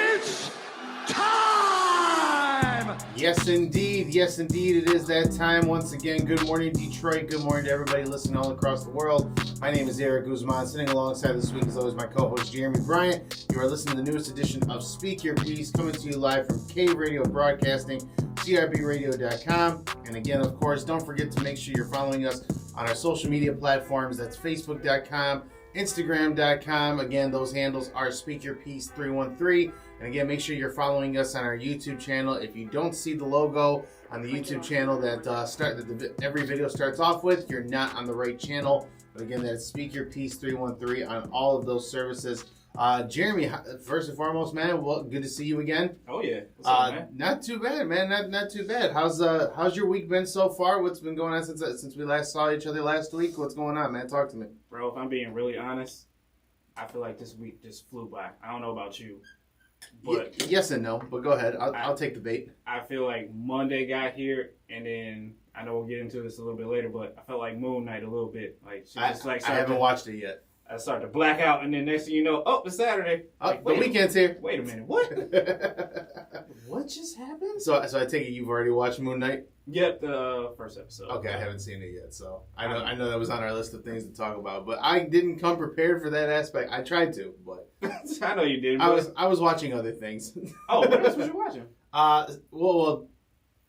It's time! Yes, indeed. Yes, indeed. It is that time. Once again, good morning, Detroit. Good morning to everybody listening all across the world. My name is Eric Guzman. Sitting alongside this week, as always, my co-host, Jeremy Bryant. You are listening to the newest edition of Speak Your Piece, coming to you live from K Radio Broadcasting, CRBradio.com. And again, of course, don't forget to make sure you're following us on our social media platforms. That's Facebook.com, Instagram.com. Again, those handles are Speak Your Piece 313. And again, make sure you're following us on our YouTube channel. If you don't see the logo on the YouTube channel that every video starts off with, you're not on the right channel. But again, that's Speak Your Piece 313 on all of those services. Jeremy, first and foremost, man, well, good to see you again. Oh yeah, what's up, man? Not too bad, man. Not too bad. How's your week been so far? What's been going on since we last saw each other last week? What's going on, man? Talk to me, Bro, if I'm being really honest, I feel like this week just flew by. I don't know about you, but yes and no. But go ahead. I'll take the bait. I feel like Monday got here, and then I know we'll get into this a little bit later, but I felt like Moon Knight a little bit. Like she just I haven't watched it yet. I started to black out, and then next thing you know, it's Saturday. Like, the weekend's here. Wait a minute, what? What just happened? So I take it you've already watched Moon Knight? Yep, the first episode. Okay, I haven't seen it yet, so I know that was on our list of things to talk about, but I didn't come prepared for that aspect. I tried to, but I know you did. I was watching other things. Oh, what else was you watching?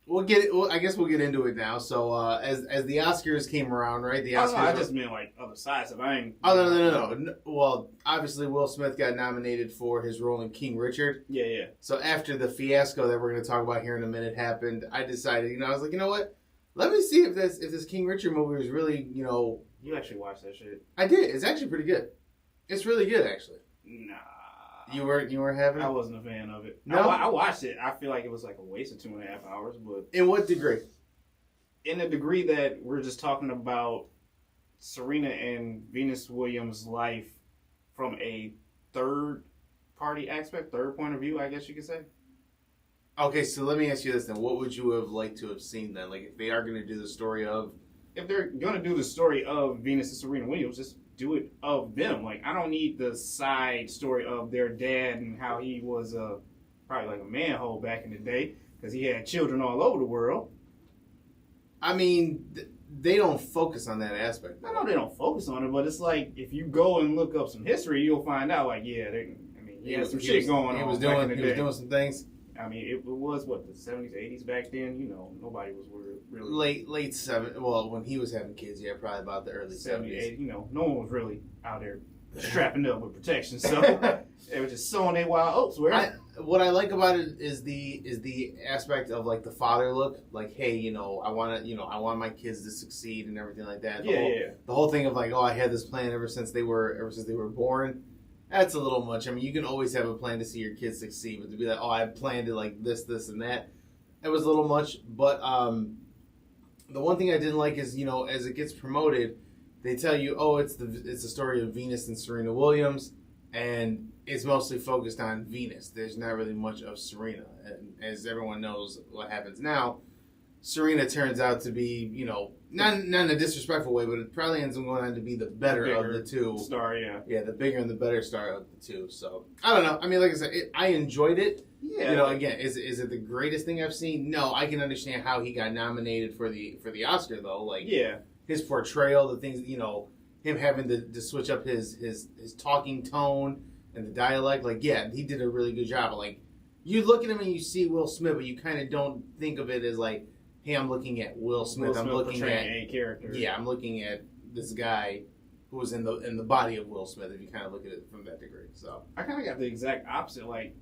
We'll get it. I guess we'll get into it now. So as the Oscars came around, right? The Oscars. I just meant like other sides of I ain't. Oh no. Well, obviously Will Smith got nominated for his role in King Richard. Yeah. So after the fiasco that we're going to talk about here in a minute happened, I decided, I was like, you know what? Let me see if this King Richard movie was really, You actually watched that shit? I did. It's actually pretty good. It's really good, actually. Nah. You weren't having it? I wasn't a fan of it. No? I watched it. I feel like it was like a waste of 2.5 hours, but In what degree? in the degree that we're just talking about Serena and Venus Williams' life from a third point of view, I guess you could say. Okay, so let me ask you this then. What would you have liked to have seen then? Like, if they are going to do the story of... If they're going to do the story of Venus and Serena Williams, just do it of them. Like, I don't need the side story of their dad and how he was probably like a manhole back in the day because he had children all over the world. I mean, they don't focus on that aspect. I know they don't focus on it, but it's like if you go and look up some history, you'll find out. Like, he had some shit going on. He was doing some things. I mean, it was what, the 70s, 80s back then. Nobody was really late 70s. Well, when he was having kids, yeah, probably about the early 70s. 80s. No one was really out there strapping up with protection, so they were just sowing their wild oats. What I like about it is the aspect of like the father look, like, hey, I want my kids to succeed and everything like that. The whole thing of like, I had this plan ever since they were born. That's a little much. I mean, you can always have a plan to see your kids succeed, but to be like, I planned to like this, and that, it was a little much. But the one thing I didn't like is, as it gets promoted, they tell you, it's the story of Venus and Serena Williams, and it's mostly focused on Venus. There's not really much of Serena, and as everyone knows, what happens now, Serena turns out to be, not in a disrespectful way, but it probably ends up going on to be the better of the two. Star, yeah. Yeah, the bigger and the better star of the two. So, I don't know. I mean, like I said, I enjoyed it. Yeah. Again, is it the greatest thing I've seen? No, I can understand how he got nominated for the Oscar, though. Like, yeah. His portrayal, the things, him having to switch up his talking tone and the dialect. Like, yeah, he did a really good job. Like, you look at him and you see Will Smith, but you kind of don't think of it as like, hey, I'm looking at Will Smith. I'm looking at a character. Yeah, I'm looking at this guy who was in the body of Will Smith. If you kind of look at it from that degree, so I kind of got the exact opposite. Like,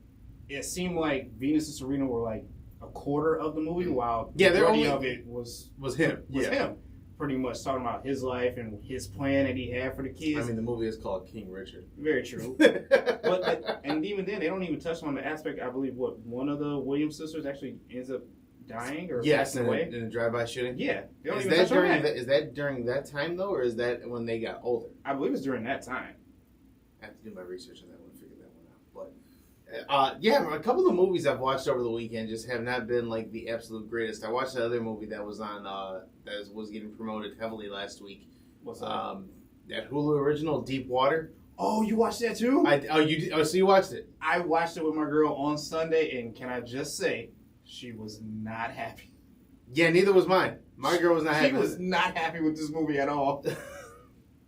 it seemed like Venus and Serena were like a quarter of the movie, while the majority of it was him. Him, pretty much talking about his life and his plan that he had for the kids. I mean, the movie is called King Richard. Very true. And even then, they don't even touch on the aspect. I believe one of the Williams sisters actually ends up dying or passing away in a drive-by shooting. Yeah, is that during that time though, or is that when they got older? I believe it's during that time. I have to do my research on that one, figure that one out. But a couple of movies I've watched over the weekend just have not been like the absolute greatest. I watched the other movie that was on that was getting promoted heavily last week. What's that? That Hulu original, Deep Water. Oh, you watched that too? So you watched it? I watched it with my girl on Sunday, and can I just say, she was not happy. Yeah, neither was mine. My girl was not happy. She was not happy with this movie at all.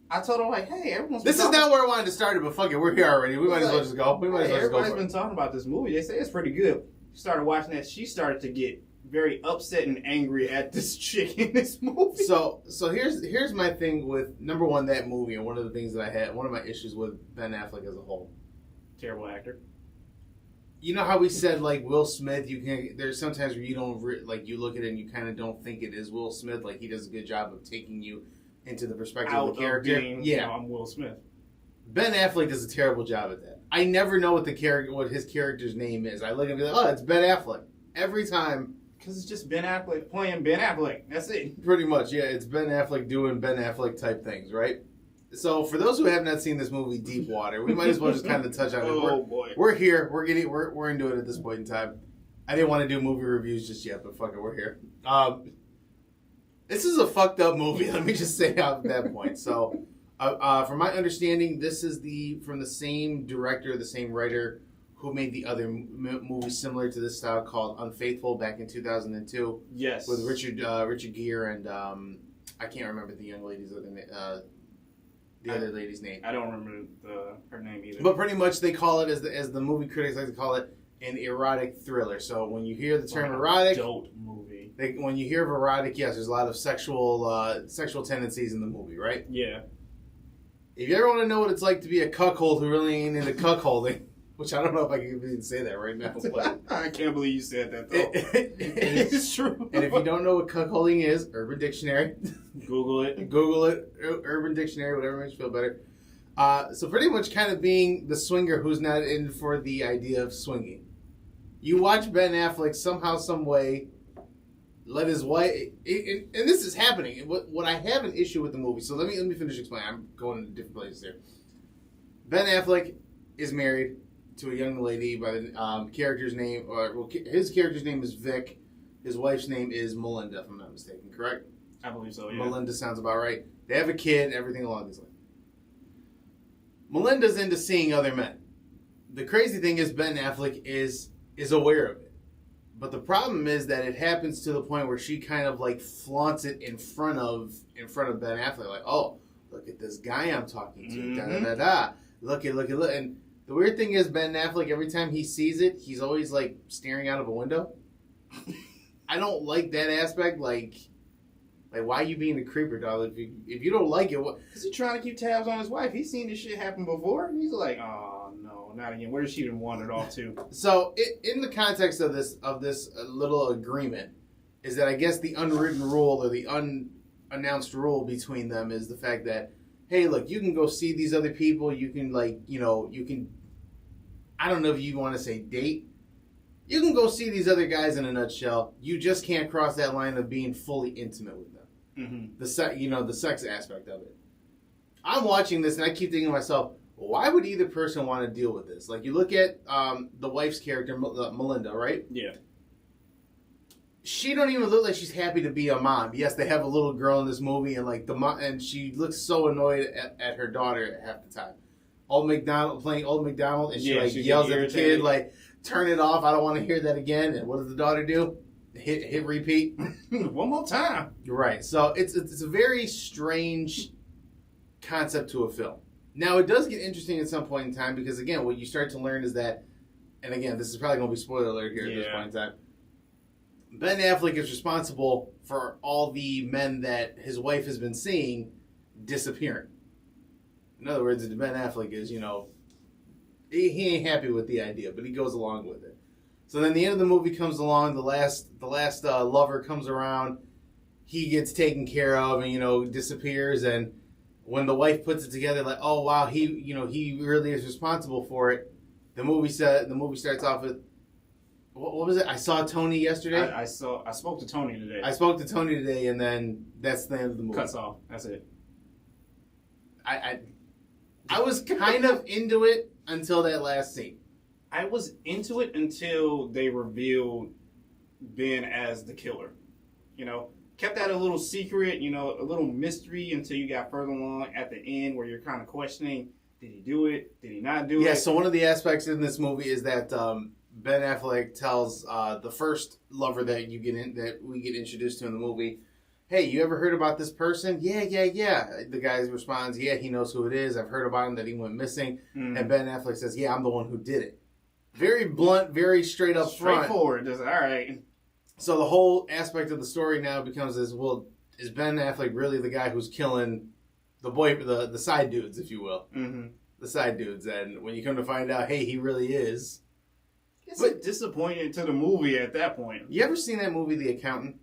I told her, like, hey, everyone's This is not where I wanted to start it, but fuck it, we're here already. We might as well just go. Everybody's been talking about this movie. They say it's pretty good. She started watching that. She started to get very upset and angry at this chick in this movie. So here's my thing with, number one, that movie, and one of the things that I had, one of my issues with Ben Affleck as a whole. Terrible actor. You know how we said, like, Will Smith, there's sometimes where you don't, you look at it and you kind of don't think it is Will Smith. Like, he does a good job of taking you into the perspective of the character. I'm Will Smith. Ben Affleck does a terrible job at that. I never know what his character's name is. I look and be like, oh, it's Ben Affleck. Every time. Because it's just Ben Affleck playing Ben Affleck. That's it. Pretty much, yeah. It's Ben Affleck doing Ben Affleck type things, right? So for those who have not seen this movie, Deep Water, we might as well just kind of touch on it. Boy. We're here. We're into it at this point in time. I didn't want to do movie reviews just yet, but fuck it, we're here. This is a fucked up movie. Let me just say at that point. So, from my understanding, this is from the same director, the same writer who made the other movie similar to this style called Unfaithful back in 2002. Yes. With Richard Gere and I can't remember the young lady's other name. The other lady's name. I don't remember her name either. But pretty much they call it, as the movie critics like to call it, an erotic thriller. So when you hear the term erotic, adult movie. When you hear of erotic, yes, there's a lot of sexual tendencies in the movie, right? Yeah. If you ever want to know what it's like to be a cuckold who really ain't into cuckolding, which I don't know if I can even say that right now. But I can't believe you said that, though. It's true. And if you don't know what cuckolding is, Urban Dictionary. Google it. Urban Dictionary, whatever makes you feel better. So pretty much kind of being the swinger who's not in for the idea of swinging. You watch Ben Affleck somehow, some way, let his wife... And this is happening. What I have an issue with the movie, so let me finish explaining. I'm going into different places here. Ben Affleck is married to a young lady by the character's name... his character's name is Vic. His wife's name is Melinda, if I'm not mistaken, correct? I believe so, yeah. Melinda sounds about right. They have a kid, everything along this line. Melinda's into seeing other men. The crazy thing is Ben Affleck is aware of it. But the problem is that it happens to the point where she kind of like flaunts it in front of Ben Affleck. Like, oh, look at this guy I'm talking to. Mm-hmm. Da, da, da, da. Look. And the weird thing is Ben Affleck, every time he sees it, he's always like staring out of a window. I don't like that aspect. Like, why are you being a creeper, dog? If you don't like it, what? Is he trying to keep tabs on his wife? He's seen this shit happen before. He's like, oh no, not again. Where did she even wander off to? So, in the context of this little agreement, is that I guess the unwritten rule or the unannounced rule between them is the fact that, hey, look, you can go see these other people. You can you can. I don't know if you want to say date. You can go see these other guys in a nutshell. You just can't cross that line of being fully intimate with them. Mm-hmm. The sex aspect of it. I'm watching this and I keep thinking to myself, why would either person want to deal with this? Like, you look at the wife's character, Melinda, right? Yeah. She don't even look like she's happy to be a mom. Yes, they have a little girl in this movie, and like and she looks so annoyed at her daughter half the time. Playing Old McDonald, and she yells at the kid like, "Turn it off! I don't want to hear that again." And what does the daughter do? Hit repeat. One more time. Right. So it's a very strange concept to a film. Now it does get interesting at some point in time because again, what you start to learn is that, and again, this is probably going to be spoiler alert here at this point in time. Ben Affleck is responsible for all the men that his wife has been seeing disappearing. In other words, Ben Affleck is, he ain't happy with the idea, but he goes along with it. So then the end of the movie comes along, the last lover comes around, he gets taken care of and, disappears, and when the wife puts it together like, oh wow, he really is responsible for it, the movie starts off with, what was it? I saw Tony yesterday. I spoke to Tony today. I spoke to Tony today, and then that's the end of the movie. Cuts off. That's it. I was kind of into it until that last scene. I was into it until they revealed Ben as the killer. kept that a little secret, you know, a little mystery until you got further along at the end where you're kind of questioning, did he do it? Did he not do it? Yeah, so one of the aspects in this movie is that Ben Affleck tells the first lover that we get introduced to in the movie, hey, you ever heard about this person? Yeah. The guy responds, yeah, he knows who it is. I've heard about him, that he went missing. And Ben Affleck says, yeah, I'm the one who did it. Very blunt, very straight up front. Straightforward. Just, all right. So the whole aspect of the story now becomes is Ben Affleck really the guy who's killing the side dudes, if you will? Mm-hmm. The side dudes. And when you come to find out, hey, he really is. It's disappointing to the movie at that point. You ever seen that movie, The Accountant,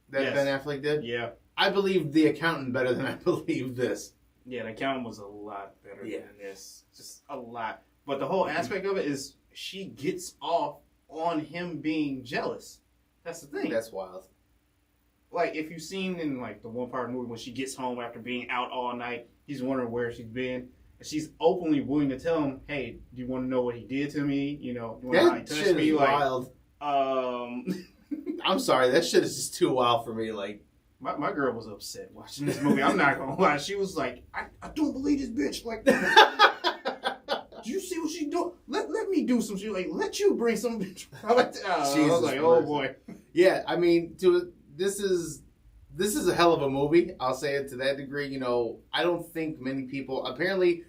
that Yes. Ben Affleck did? Yeah. I believe The Accountant better than I believe this. Yeah, The Accountant was a lot better Yeah. than this. Just a lot. But the whole aspect of it is she gets off on him being jealous. That's the thing. That's wild. Like, if you've seen in, like, the one part of the movie when she gets home after being out all night, he's wondering where she's been. And she's openly willing to tell him, hey, do you want to know what he did to me? You know, do you want to know how he That touched shit me? is Like, wild. I'm sorry, that shit is just too wild for me. Like, my girl was upset watching this movie. I'm not going to lie. She was like, I don't believe this bitch. Like, do you see what she doing? Let me do some shit. Like, let you bring some bitch. I was like, oh boy. Yeah, I mean, this is a hell of a movie. I'll say it to that degree. You know, I don't think many people. Apparently,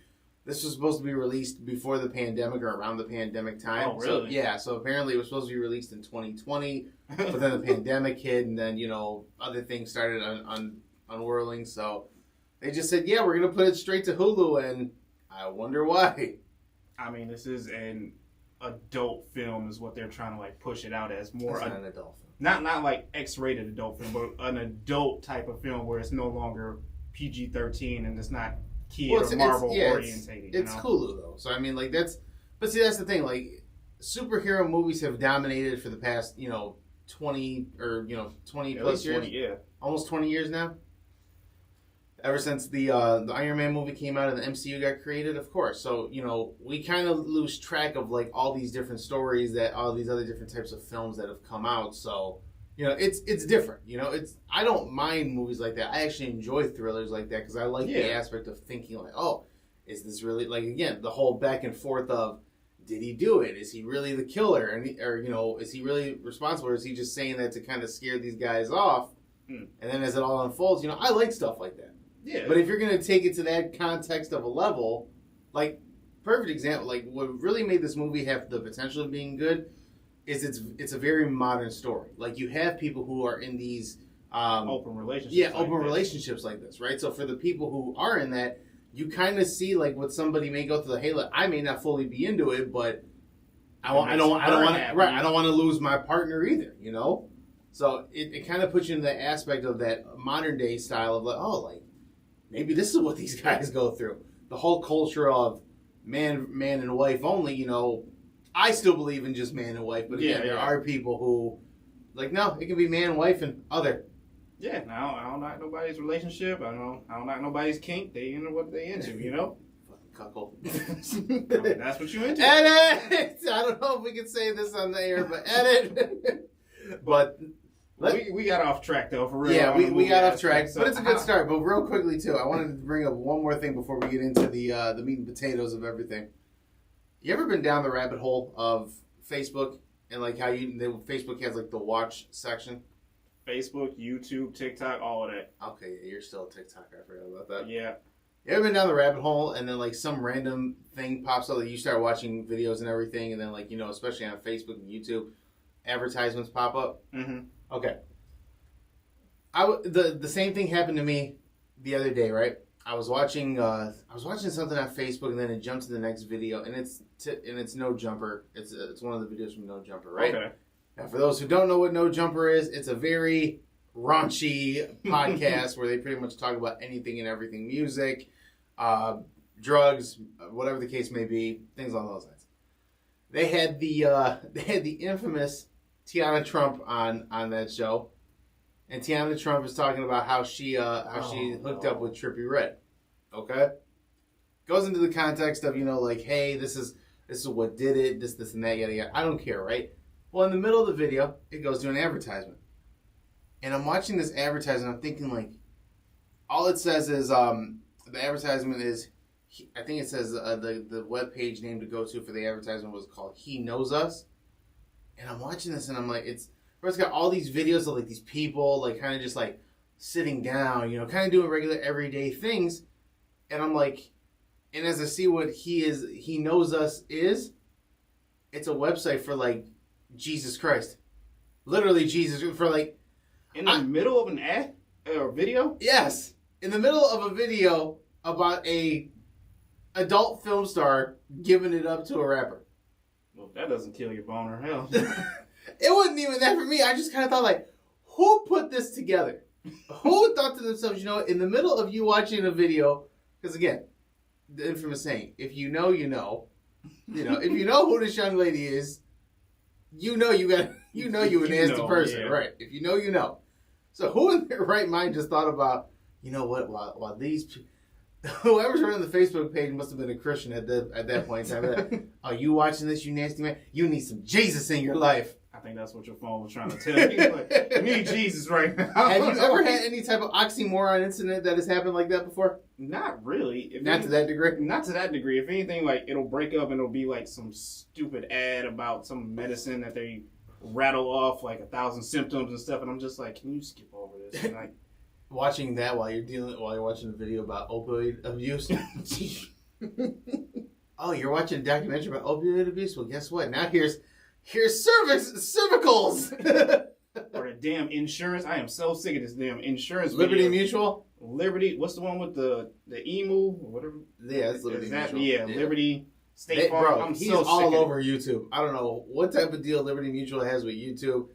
this was supposed to be released before the pandemic or around the pandemic time. Oh, really? So apparently it was supposed to be released in 2020, but then the pandemic hit, and then other things started unwhirling. So they just said, yeah, we're gonna put it straight to Hulu, and I wonder why. I mean, this is an adult film, is what they're trying to like push it out as. More It's not an adult film. Not like X-rated adult film, but an adult type of film where it's no longer PG-13 and it's not kid or Marvel orientated. It's Hulu though, so I mean, like that's the thing. Like superhero movies have dominated for the past 20 plus years, 20, yeah, almost 20 years now. Ever since the Iron Man movie came out and the MCU got created, of course. So, we kind of lose track of, like, all these different stories all these other different types of films that have come out. So, it's different. I don't mind movies like that. I actually enjoy thrillers like that because I like the aspect of thinking, like, oh, is this really, like, again, the whole back and forth of, did he do it? Is he really the killer? Or is he really responsible? Or is he just saying that to kind of scare these guys off? And then as it all unfolds, I like stuff like that. Yeah. But if you're going to take it to that context of a level, like, perfect example, like, what really made this movie have the potential of being good is it's a very modern story. Like, you have people who are in these... open relationships. Yeah, open relationships like this, right? So for the people who are in that, you kind of see, like, what somebody may go through. Hey, look, I may not fully be into it, but I don't want to lose my partner either, So it kind of puts you in the aspect of that modern day style of, like, oh, like, maybe this is what these guys go through. The whole culture of man and wife only, I still believe in just man and wife. But again, there are people who, like, no, it can be man, wife, and other. Yeah, now I don't knock nobody's relationship. I don't knock nobody's kink. They into what they into, Fucking cuckold. That's what you into. Edit! I don't know if we can say this on the air, but edit. But... We got off track, though, for real. Yeah, we got off track, so but it's a good start. But real quickly, too, I wanted to bring up one more thing before we get into the meat and potatoes of everything. You ever been down the rabbit hole of Facebook and, like, how Facebook has, like, the watch section? Facebook, YouTube, TikTok, all of that. Okay, yeah, you're still a TikToker. I forgot about that. Yeah. You ever been down the rabbit hole and then, like, some random thing pops up that you start watching videos and everything, and then, like, especially on Facebook and YouTube, advertisements pop up? Mm-hmm. Okay. The same thing happened to me the other day, right? I was watching something on Facebook, and then it jumped to the next video, and it's No Jumper. It's one of the videos from No Jumper, right? Okay. Now, for those who don't know what No Jumper is, it's a very raunchy podcast where they pretty much talk about anything and everything: music, drugs, whatever the case may be, things along those lines. They had the infamous Tiana Trump on that show, and Tiana Trump is talking about how she hooked up with Trippie Redd. Okay, goes into the context of like, hey, this is what did it, this and that, yada yada. I don't care, right? Well, in the middle of the video, it goes to an advertisement. And I'm watching this advertisement. I'm thinking like, all it says is the advertisement is, I think it says the web page name to go to for the advertisement was called He Knows Us. And I'm watching this and I'm like, it's got all these videos of like these people like kind of just like sitting down, kind of doing regular everyday things. And I'm like, and as I see what He Knows Us is, it's a website for like Jesus Christ. Literally Jesus for like. In the middle of an ad or video? Yes. In the middle of a video about a adult film star giving it up to a rapper. Well, that doesn't kill your boner, hell. It wasn't even that for me. I just kind of thought like, who put this together? Who thought to themselves, in the middle of you watching a video, because again, the infamous saying, if you know, you know. If you know who this young lady is, you a nasty person, yeah. Right? If you know, you know. So who in their right mind just thought about, while these whoever's running the Facebook page must have been a Christian at that point in time. Are you watching this, you nasty man? You need some Jesus in your life. I think that's what your phone was trying to tell you. Like, you need Jesus right now. Have you ever had any type of oxymoron incident that has happened like that before? Not really. Not to that degree? Not to that degree. If anything, like, it'll break up and it'll be like some stupid ad about some medicine that they rattle off like 1,000 symptoms and stuff, and I'm just like, can you skip over this? And like, watching that while you're watching a video about opioid abuse. Oh, you're watching a documentary about opioid abuse? Well, guess what? Now here's cervicals. Or the damn insurance. I am so sick of this damn insurance. Liberty video. Mutual. Liberty. What's the one with the emu or whatever? Yeah, it's Liberty Mutual. Yeah, Liberty. State Farm. Bro, he's all over YouTube. I don't know what type of deal Liberty Mutual has with YouTube.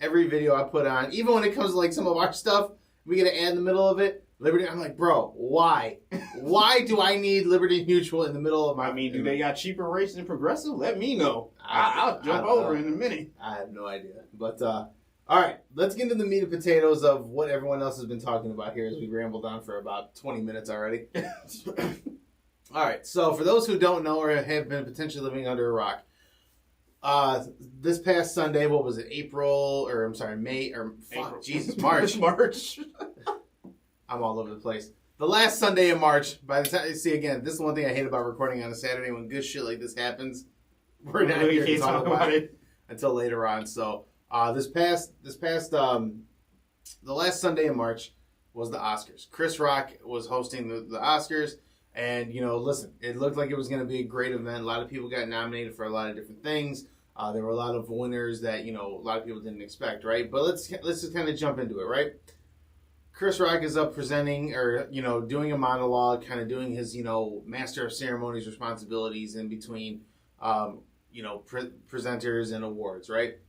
Every video I put on, even when it comes to like some of our stuff, we get an ad in the middle of it. Liberty. I'm like, bro, why? Why do I need Liberty Mutual in the middle of my? I mean, do they got cheaper rates than Progressive? Let me know. I'll jump over in a minute. I have no idea. But all right, let's get into the meat and potatoes of what everyone else has been talking about here as we rambled on for about 20 minutes already. All right, so for those who don't know or have been potentially living under a rock, this past Sunday, what was it, May, or fuck, Jesus, March. March. I'm all over the place. The last Sunday in March, by the time, see again, this is one thing I hate about recording on a Saturday when good shit like this happens. We're not here to talk about it until later on. So, the last Sunday in March was the Oscars. Chris Rock was hosting the Oscars. And, listen, it looked like it was going to be a great event. A lot of people got nominated for a lot of different things. There were a lot of winners that, a lot of people didn't expect, right? But let's just kind of jump into it, right? Chris Rock is up presenting or, doing a monologue, kind of doing his, master of ceremonies responsibilities in between, presenters and awards, right?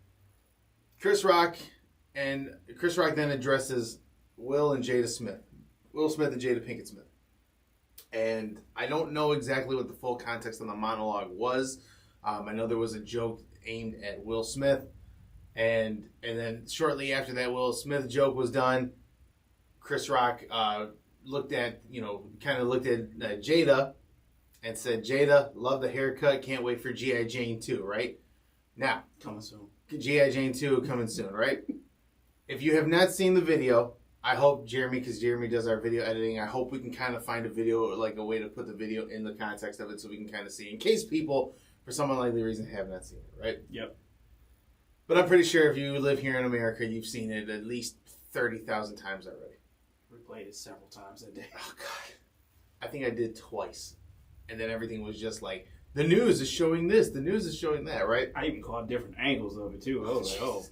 Chris Rock then addresses Will and Jada Smith. Will Smith and Jada Pinkett Smith. And I don't know exactly what the full context of the monologue was. I know there was a joke aimed at Will Smith. And then shortly after that Will Smith joke was done, Chris Rock looked at Jada and said, Jada, love the haircut. Can't wait for G.I. Jane 2, right? Now, coming soon. G.I. Jane 2 coming soon, right? If you have not seen the video, I hope because Jeremy does our video editing, I hope we can kind of find a video, like a way to put the video in the context of it so we can kind of see, in case people, for some unlikely reason, have not seen it, right? Yep. But I'm pretty sure if you live here in America, you've seen it at least 30,000 times already. Replayed it several times a day. Oh, God. I think I did twice. And then everything was just like, the news is showing this, the news is showing that, right? I even caught different angles of it, too. I was like, oh.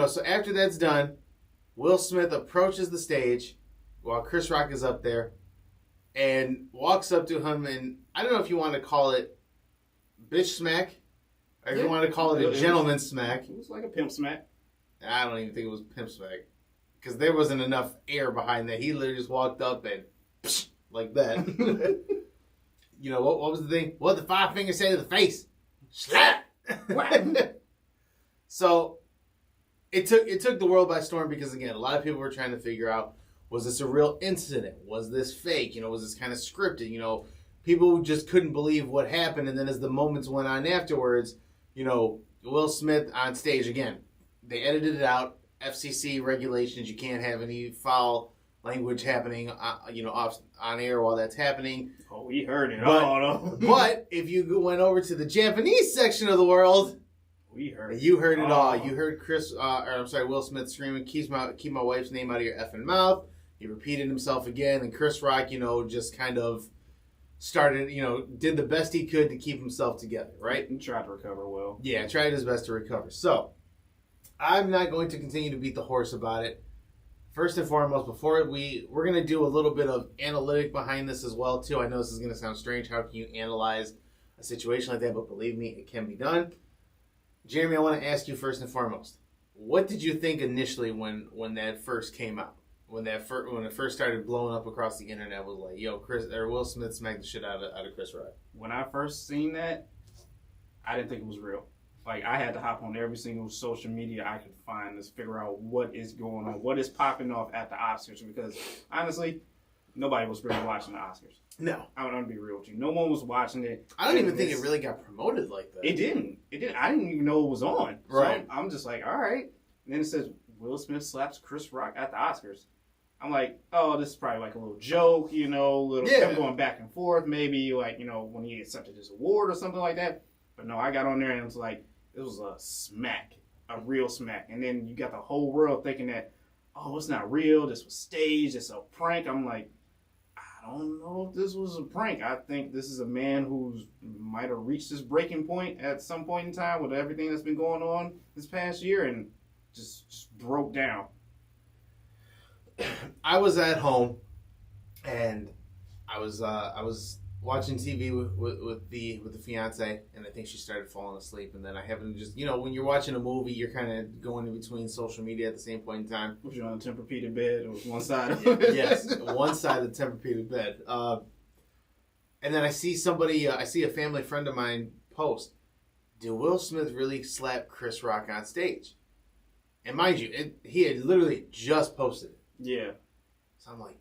So after that's done, Will Smith approaches the stage while Chris Rock is up there and walks up to him, and I don't know if you want to call it bitch smack or if you want to call it a gentleman smack. It was like a pimp smack. I don't even think it was pimp smack because there wasn't enough air behind that. He literally just walked up and psh, like that. What was the thing? What did the five fingers say to the face? Slap! So It took the world by storm because, again, a lot of people were trying to figure out, was this a real incident? Was this fake? Was this kind of scripted? People just couldn't believe what happened. And then as the moments went on afterwards, Will Smith on stage, again, they edited it out. FCC regulations. You can't have any foul language happening, off on air while that's happening. Oh, we heard it all, though. But if you went over to the Japanese section of the world, you heard it all. You heard Will Smith screaming, keep my wife's name out of your effing mouth. He repeated himself again, and Chris Rock, just kind of started, did the best he could to keep himself together, right? He tried to recover well. Yeah, tried his best to recover. So, I'm not going to continue to beat the horse about it. First and foremost, before we're going to do a little bit of analytic behind this as well, too. I know this is going to sound strange. How can you analyze a situation like that? But believe me, it can be done. Jeremy, I want to ask you first and foremost, what did you think initially when that first came out? When it first started blowing up across the internet, was like, yo, Will Smith smacked the shit out of Chris Rock. When I first seen that, I didn't think it was real. Like, I had to hop on every single social media I could find to figure out what is going on, what is popping off at the Oscars, because honestly, nobody was really watching the Oscars. No. I'm going to be real with you. No one was watching it. I don't even think it really got promoted like that. It didn't. I didn't even know it was on. Right. So I'm just like, all right. And then it says, Will Smith slaps Chris Rock at the Oscars. I'm like, oh, this is probably like a little joke, them going back and forth, maybe like, when he accepted his award or something like that. But no, I got on there and it was like, it was a smack, a real smack. And then you got the whole world thinking that, oh, it's not real, this was staged, it's a prank. I'm like, I don't know if this was a prank. I think this is a man who might have reached his breaking point at some point in time with everything that's been going on this past year and just broke down. I was at home, and I was watching TV with the fiance, and I think she started falling asleep, and then I happened to just, when you're watching a movie, you're kind of going in between social media at the same point in time. Was you on a Tempur-Pedic bed? It was one side of it. Yes, one side of the Tempur-Pedic bed. And then I see a family friend of mine post, did Will Smith really slap Chris Rock on stage? And mind you, he had literally just posted it. Yeah. So I'm like,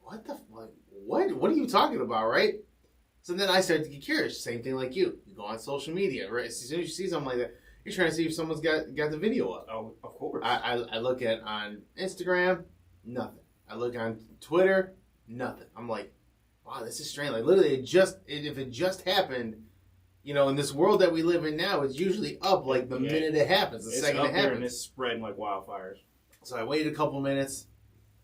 what are you talking about, right? So then I started to get curious. Same thing like you. You go on social media, right? As soon as you see something like that, you're trying to see if someone's got the video up. Oh, of course. I look at on Instagram, nothing. I look on Twitter, nothing. I'm like, wow, this is strange. Like literally, if it just happened, in this world that we live in now, it's usually up like the minute it happens, the second it happens. And it's spreading like wildfires. So I waited a couple minutes.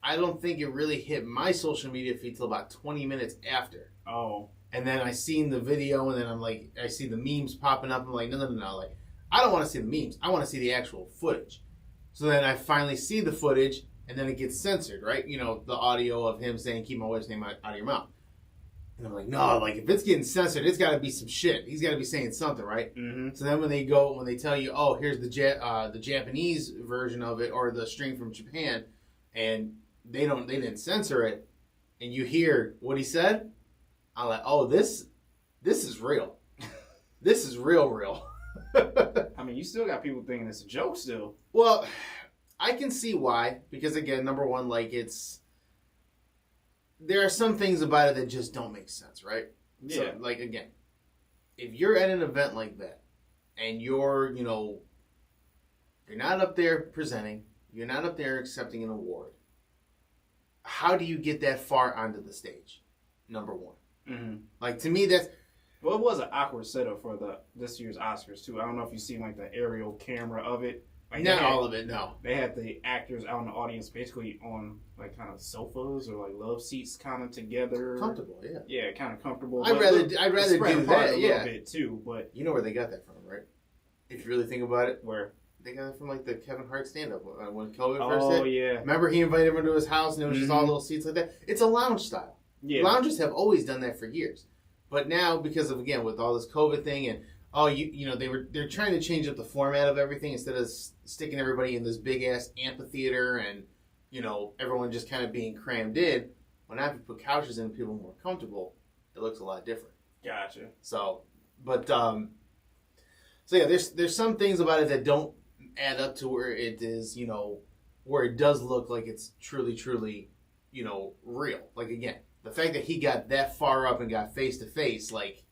I don't think it really hit my social media feed till about 20 minutes after. Oh. And then I seen the video, and then I'm like, I see the memes popping up. I'm like, no. Like, I don't want to see the memes. I want to see the actual footage. So then I finally see the footage, and then it gets censored, right? The audio of him saying, keep my wife's name out of your mouth. And I'm like, no, like, if it's getting censored, it's got to be some shit. He's got to be saying something, right? Mm-hmm. So then when they tell you, oh, here's the Japanese version of it, or the stream from Japan, and they didn't censor it, and you hear what he said, I'm like, oh, this is real. This is real. I mean, you still got people thinking it's a joke still. Well, I can see why, because again, number one, like there are some things about it that just don't make sense, right? Yeah. So, like, again, if you're at an event like that, and you're not up there presenting, you're not up there accepting an award, how do you get that far onto the stage? Number one. Mm-hmm. Like, to me, that's... Well, it was an awkward setup for this year's Oscars, too. I don't know if you've seen, like, the aerial camera of it. Like, not all of it, no. They had the actors out in the audience basically on, like, kind of sofas or, like, love seats kind of together. Comfortable, yeah. Yeah, kind of comfortable. I'd rather do that, a little bit, too, but... You know where they got that from, right? If you really think about it. Where? They got it from, like, the Kevin Hart stand-up when COVID first hit. Oh, yeah. Remember he invited everyone to his house and it was just all little seats like that? It's a lounge style. Yeah. Lounges have always done that for years. But now, because of, again, with all this COVID thing and, they're trying to change up the format of everything instead of sticking everybody in this big-ass amphitheater and, everyone just kind of being crammed in. When I have to put couches in and people are more comfortable, it looks a lot different. Gotcha. So, but, yeah, there's some things about it that don't add up to where it is, where it does look like it's truly, real. Like, again, the fact that he got that far up and got face to face, like,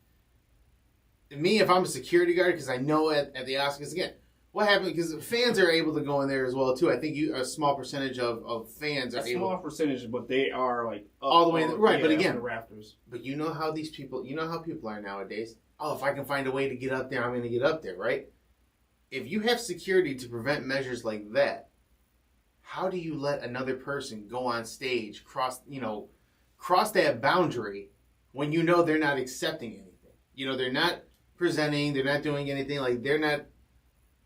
me, if I'm a security guard, because I know at the Oscars, again, what happened? Because fans are able to go in there as well too. I think a small percentage of fans are a able. Small percentage, but they are like all the way right. But again, the rafters. But you know how these people, you know how people are nowadays. Oh, if I can find a way to get up there, I'm going to get up there, right? If you have security to prevent measures like that, how do you let another person go on stage, cross that boundary when you know they're not accepting anything? You know, they're not presenting, they're not doing anything, like they're not.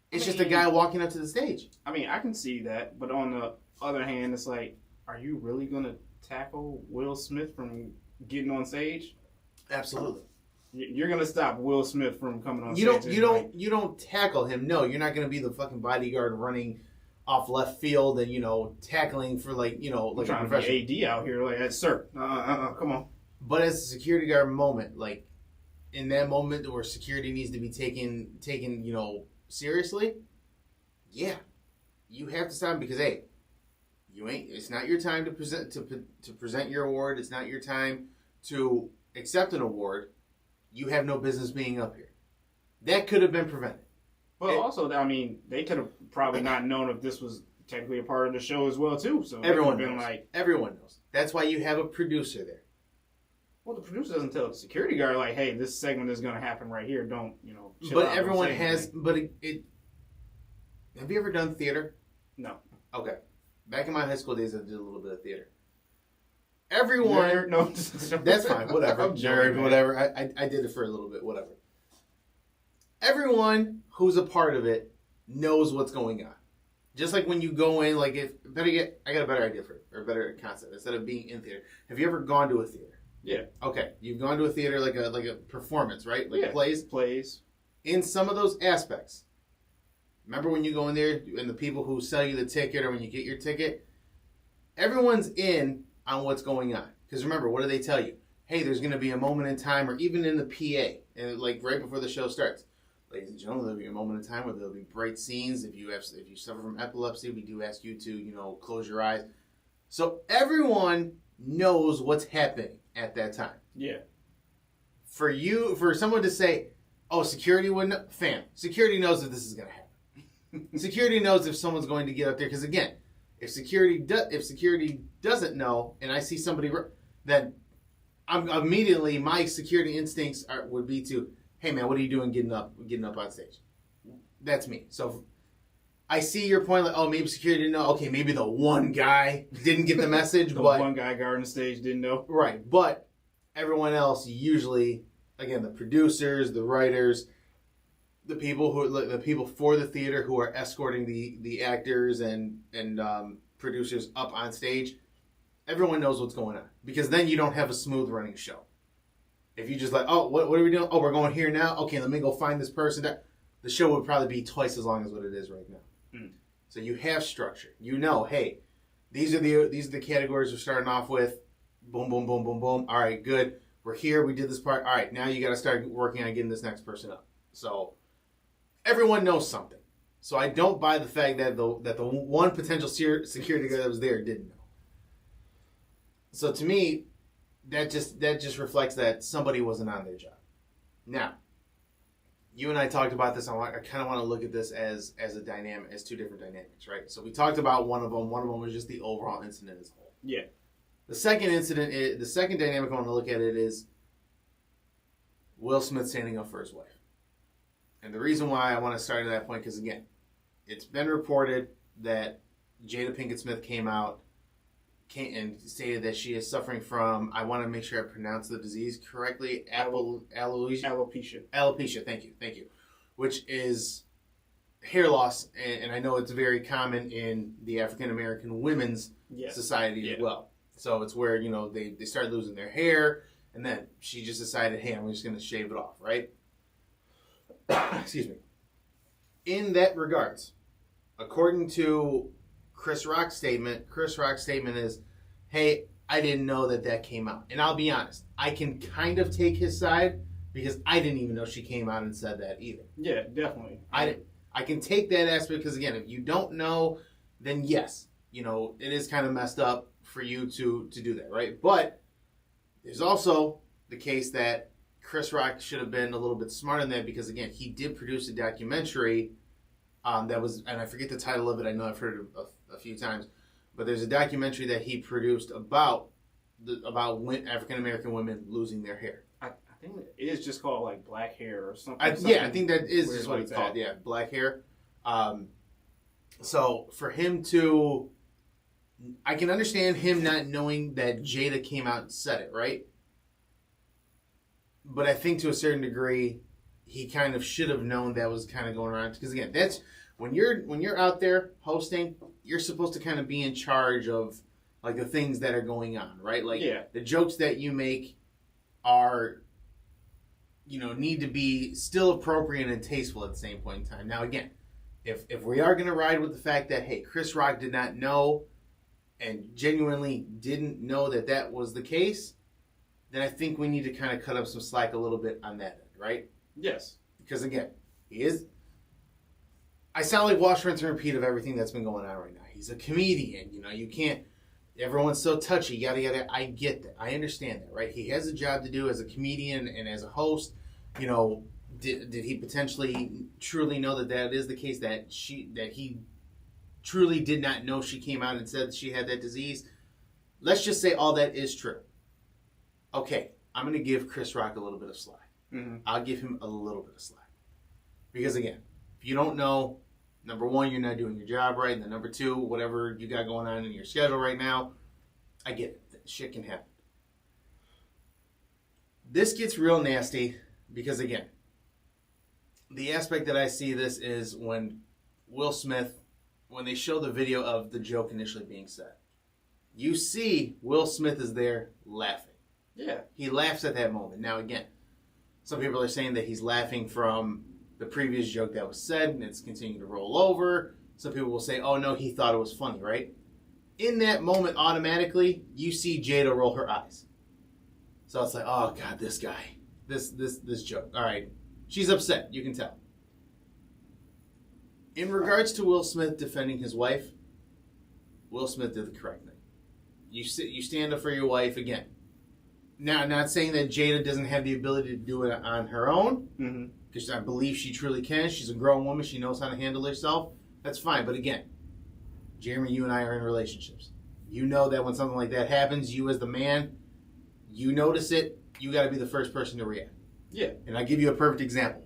It's just a guy walking up to the stage. I mean, I can see that, but on the other hand, it's like, are you really gonna tackle Will Smith from getting on stage? Absolutely. You're gonna stop Will Smith from coming on stage. You don't tackle him. No, you're not gonna be the fucking bodyguard running off left field and tackling for like a professional. AD out here, like, sir, come on. But as a security guard moment, like in that moment where security needs to be taken, seriously, yeah, you have to stop him because hey, it's not your time to present your award. It's not your time to accept an award. You have no business being up here. That could have been prevented. Well, also, I mean, they could have probably not known if this was technically a part of the show as well too. So everyone knows. Everyone knows. That's why you have a producer there. Well, the producer doesn't tell the security guard, like, hey, this segment is going to happen right here. Don't, chill But out, everyone has, but it. Have you ever done theater? No. Okay. Back in my high school days, I did a little bit of theater. Everyone. No. That's fine, whatever. Nerd, whatever. I did it for a little bit, whatever. Everyone who's a part of it knows what's going on. Just like when you go in, like, I got a better idea for it, or a better concept. Instead of being in theater, have you ever gone to a theater? Yeah. Okay. You've gone to a theater like a performance, right? Like plays. In some of those aspects. Remember when you go in there and the people who sell you the ticket or when you get your ticket, everyone's in on what's going on. Because remember, what do they tell you? Hey, there's going to be a moment in time, or even in the PA, and like right before the show starts. Ladies and gentlemen, there'll be a moment in time where there'll be bright scenes. If you suffer from epilepsy, we do ask you to, close your eyes. So everyone knows what's happening at that time. Yeah. For someone to say, oh, security wouldn't, security knows that this is going to happen. Security knows if someone's going to get up there. Because again, if security doesn't know, and I see somebody, then I'm immediately, my security instincts would be to, hey man, what are you doing getting up on stage? That's me. So I see your point, like, oh, maybe security didn't know. Okay, maybe the one guy didn't get the message. But one guy guarding the stage didn't know. Right, but everyone else usually, again, the producers, the writers, the people for the theater who are escorting the actors and producers up on stage, everyone knows what's going on. Because then you don't have a smooth running show. If you just like, oh, what are we doing? Oh, we're going here now? Okay, let me go find this person. The show would probably be twice as long as what it is right now. Mm. So you have structure. You know, hey, these are the categories we're starting off with. Boom, boom, boom, boom, boom. All right, good. We're here. We did this part. All right, now you got to start working on getting this next person up. So everyone knows something. So I don't buy the fact that the one potential security guard that was there didn't know. So to me, that just reflects that somebody wasn't on their job. Now, you and I talked about this. I kind of want to look at this as a dynamic, as two different dynamics, right? So we talked about one of them. One of them was just the overall incident as a whole. Yeah. The second dynamic I want to look at it is Will Smith standing up for his wife. And the reason why I want to start at that point, because again, it's been reported that Jada Pinkett Smith came out and stated that she is suffering from, I want to make sure I pronounce the disease correctly, alopecia. Alopecia, thank you. Which is hair loss, and I know it's very common in the African American women's society as well. So it's where, they start losing their hair, and then she just decided, hey, I'm just going to shave it off, right? Excuse me. In that regards, according to Chris Rock's statement is, hey, I didn't know that came out. And I'll be honest, I can kind of take his side because I didn't even know she came out and said that either. Yeah, definitely. I can take that aspect because, again, if you don't know, then yes, it is kind of messed up for you to do that, right? But there's also the case that Chris Rock should have been a little bit smarter than that because, again, he did produce a documentary That was, and I forget the title of it. I know I've heard it a few times, but there's a documentary that he produced about African American women losing their hair. I think it is just called like Black Hair or something. I think that is just what it's called. Yeah, Black Hair. So for him to, I can understand him not knowing that Jada came out and said it, right? But I think to a certain degree, he kind of should have known that was kind of going around. Because again, that's when you're out there hosting, you're supposed to kind of be in charge of like the things that are going on, right? Like the jokes that you make are, need to be still appropriate and tasteful at the same point in time. Now again, if we are going to ride with the fact that, hey, Chris Rock did not know and genuinely didn't know that was the case, then I think we need to kind of cut up some slack a little bit on that end, right? Yes. Because again, I sound like wash, rinse, and repeat of everything that's been going on right now. He's a comedian, you can't, everyone's so touchy, yada, yada. I get that. I understand that, right? He has a job to do as a comedian and as a host. Did he potentially truly know that is the case, that he truly did not know she came out and said she had that disease? Let's just say all that is true. Okay, I'm going to give Chris Rock a little bit of slack. Mm-hmm. I'll give him a little bit of slack. Because again, if you don't know, number one, you're not doing your job right. And then number two, whatever you got going on in your schedule right now, I get it. Shit can happen. This gets real nasty because again, the aspect that I see this is when Will Smith, when they show the video of the joke initially being said, you see Will Smith is there laughing. Yeah. He laughs at that moment. Now again, some people are saying that he's laughing from the previous joke that was said and it's continuing to roll over. Some people will say, oh no, he thought it was funny, right? In that moment, automatically, you see Jada roll her eyes. So it's like, oh God, this guy, this joke. All right. She's upset. You can tell. In regards to Will Smith defending his wife, Will Smith did the correct thing. You stand up for your wife again. Now, not saying that Jada doesn't have the ability to do it on her own, because I believe she truly can. She's a grown woman. She knows how to handle herself. That's fine. But again, Jeremy, you and I are in relationships. You know that when something like that happens, you as the man, you notice it, you got to be the first person to react. Yeah. And I'll give you a perfect example.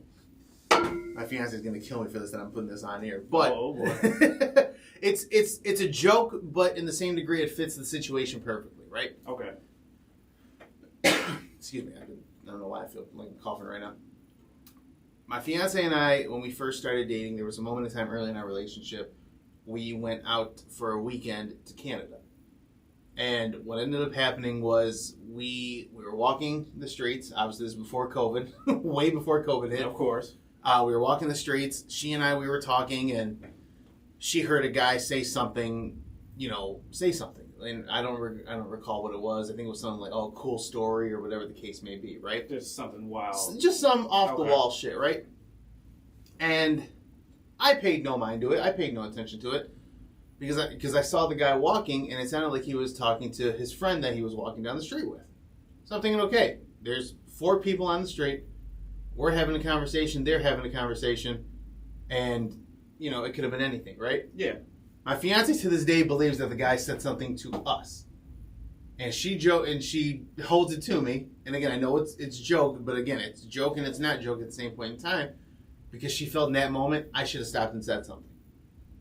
My fiance is going to kill me for this that I'm putting this on here. But oh boy. it's a joke, but in the same degree it fits the situation perfectly, right? Okay. Excuse me. I don't know why I feel like I'm coughing right now. My fiance and I, when we first started dating, there was a moment in time early in our relationship, we went out for a weekend to Canada. And what ended up happening was we were walking the streets. Obviously, this was before COVID, way before COVID hit. Of course. We were walking the streets. She and I, we were talking, and she heard a guy say something. And I don't recall what it was. I think it was something like, "Oh, cool story" or whatever the case may be. Right? There's something wild. Just some off the wall shit, right? And I paid no mind to it. I paid no attention to it. Because I saw the guy walking, and it sounded like he was talking to his friend that he was walking down the street with. So I'm thinking, okay, there's 4 people on the street. We're having a conversation. They're having a conversation. And, it could have been anything, right? Yeah. My fiance to this day believes that the guy said something to us. And she holds it to me. And again, I know it's joke, but again, it's joke and it's not joke at the same point in time. Because she felt in that moment, I should have stopped and said something.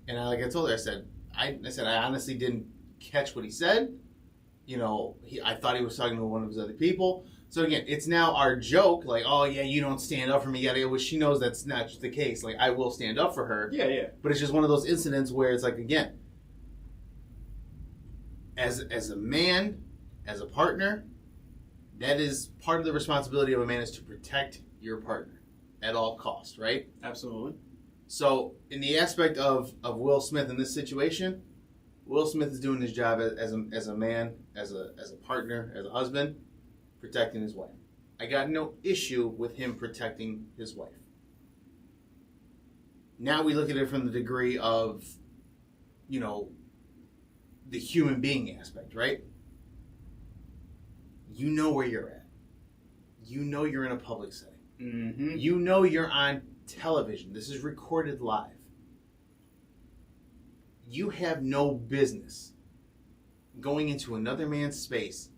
And I told her, I said, I honestly didn't catch what he said. I thought he was talking to one of his other people. So again, it's now our joke, like, oh yeah, you don't stand up for me, yada, which she knows that's not the case. Like, I will stand up for her. Yeah, yeah. But it's just one of those incidents where it's like, again, as a man, as a partner, that is part of the responsibility of a man is to protect your partner at all costs, right? Absolutely. So, in the aspect of Will Smith in this situation, Will Smith is doing his job as a man, as a partner, as a husband, protecting his wife. I got no issue with him protecting his wife. Now we look at it from the degree of, the human being aspect, right? You know where you're at. You know you're in a public setting. Mm-hmm. You know you're on television. This is recorded live. You have no business going into another man's space.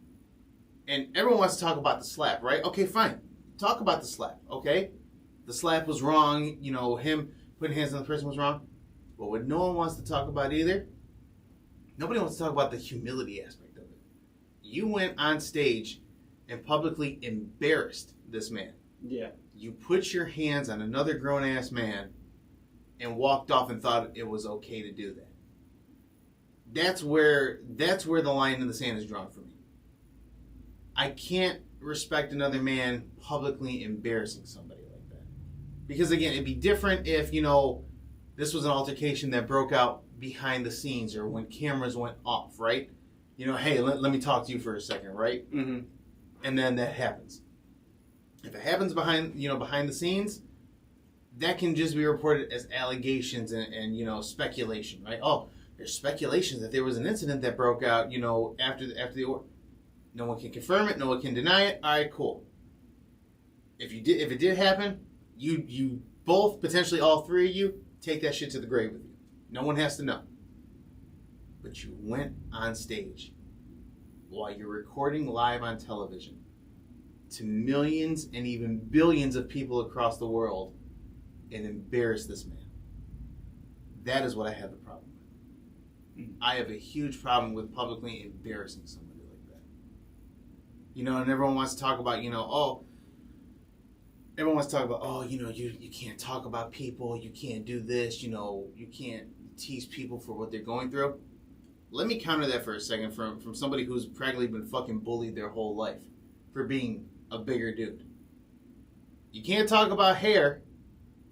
And everyone wants to talk about the slap, right? Okay, fine. Talk about the slap, okay? The slap was wrong. You know, him putting hands on the person was wrong. But what no one wants to talk about either, nobody wants to talk about the humility aspect of it. You went on stage and publicly embarrassed this man. Yeah. You put your hands on another grown-ass man and walked off and thought it was okay to do that. That's where the line in the sand is drawn for me. I can't respect another man publicly embarrassing somebody like that. Because again, it'd be different if, you know, this was an altercation that broke out behind the scenes or when cameras went off, right? You know, hey, let me talk to you for a second, right? Mm-hmm. And then that happens. If it happens behind the scenes, that can just be reported as allegations and you know, speculation, right? Oh, there's speculation that there was an incident that broke out, you know, after the no one can confirm it, no one can deny it. All right, cool. If it did happen, you both, potentially all three of you, take that shit to the grave with you. No one has to know. But you went on stage while you're recording live on television to millions and even billions of people across the world and embarrass this man. That is what I have the problem with. I have a huge problem with publicly embarrassing somebody like that. You know, and everyone wants to talk about, you know, everyone wants to talk about, you know, you can't talk about people, you can't do this, you know, you can't tease people for what they're going through. Let me counter that for a second from somebody who's practically been fucking bullied their whole life for being a bigger dude. You can't talk about hair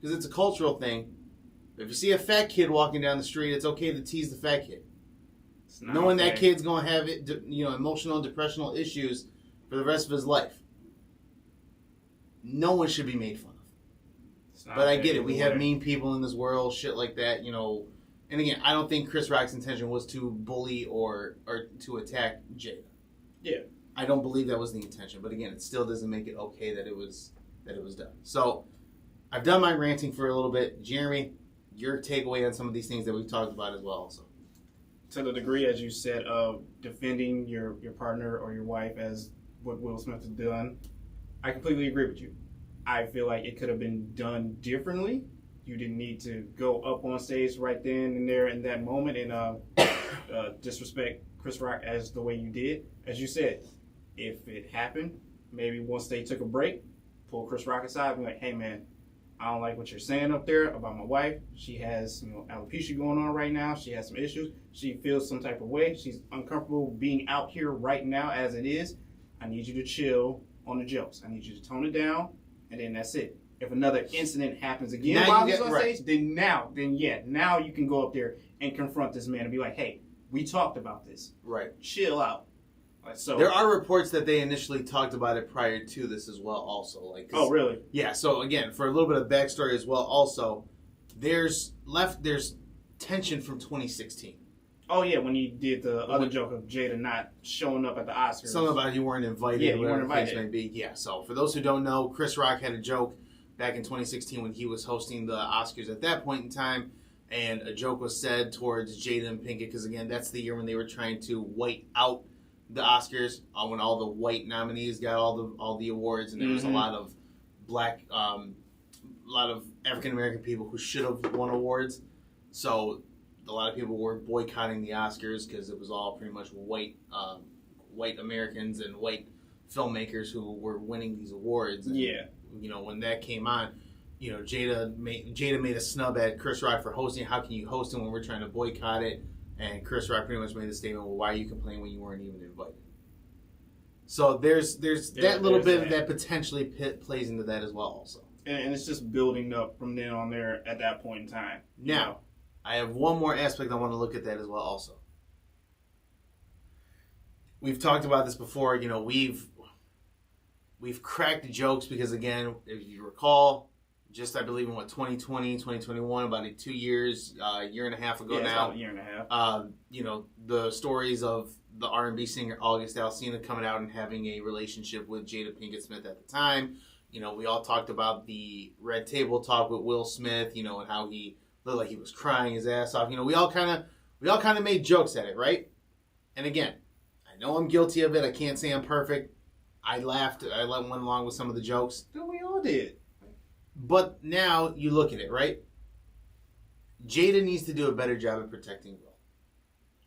because it's a cultural thing. But if you see a fat kid walking down the street, it's okay to tease the fat kid. Knowing that kid's going to have emotional and depressional issues for the rest of his life. No one should be made fun of. But I get it. We have mean people in this world, shit like that, you know. And again, I don't think Chris Rock's intention was to bully or to attack Jada. Yeah. I don't believe that was the intention. But again, it still doesn't make it okay that it was done. So I've done my ranting for a little bit. Jeremy, your takeaway on some of these things that we've talked about as well also. To the degree, as you said, of defending your partner or your wife as what Will Smith has done, I completely agree with you. I feel like it could have been done differently. You didn't need to go up on stage right then and there in that moment and disrespect Chris Rock as the way you did. As you said, if it happened, maybe once they took a break, pull Chris Rock aside and be like, hey man, I don't like what you're saying up there about my wife. She has, alopecia going on right now. She has some issues. She feels some type of way. She's uncomfortable being out here right now as it is. I need you to chill on the jokes. I need you to tone it down, and then that's it. If another incident happens again while he's on stage, then now you can go up there and confront this man and be like, hey, we talked about this. Right. Chill out. So there are reports that they initially talked about it prior to this as well also. Oh, really? Yeah, so again, for a little bit of backstory as well also, there's tension from 2016. Oh, yeah, when he did the other joke of Jada not showing up at the Oscars. Something about you weren't invited. Yeah, you weren't invited. May be. Yeah, so for those who don't know, Chris Rock had a joke back in 2016 when he was hosting the Oscars at that point in time, and a joke was said towards Jada and Pinkett, because again, that's the year when they were trying to white out the Oscars, when all the white nominees got all the awards, and there was a lot of black, a lot of African American people who should have won awards. So a lot of people were boycotting the Oscars because it was all pretty much white Americans and white filmmakers who were winning these awards. And, when that came on, Jada made a snub at Chris Rock for hosting. How can you host it when we're trying to boycott it? And Chris Rock pretty much made the statement, well, why are you complaining when you weren't even invited? So there's that little bit that potentially plays into that as well also. And it's just building up from then on there at that point in time. Now, I have one more aspect I want to look at that as well also. We've talked about this before. We've cracked jokes because, again, if you recall, just I believe in 2020, 2021, about 2 years, year and a half ago now. About a year and a half. The stories of the R&B singer August Alsina coming out and having a relationship with Jada Pinkett Smith at the time. We all talked about the Red Table Talk with Will Smith, and how he looked like he was crying his ass off. We all kind of We all kind of made jokes at it, right? And again, I know I'm guilty of it. I can't say I'm perfect. I laughed. I went along with some of the jokes. No, we all did. But now you look at it, right? Jada needs to do a better job of protecting Will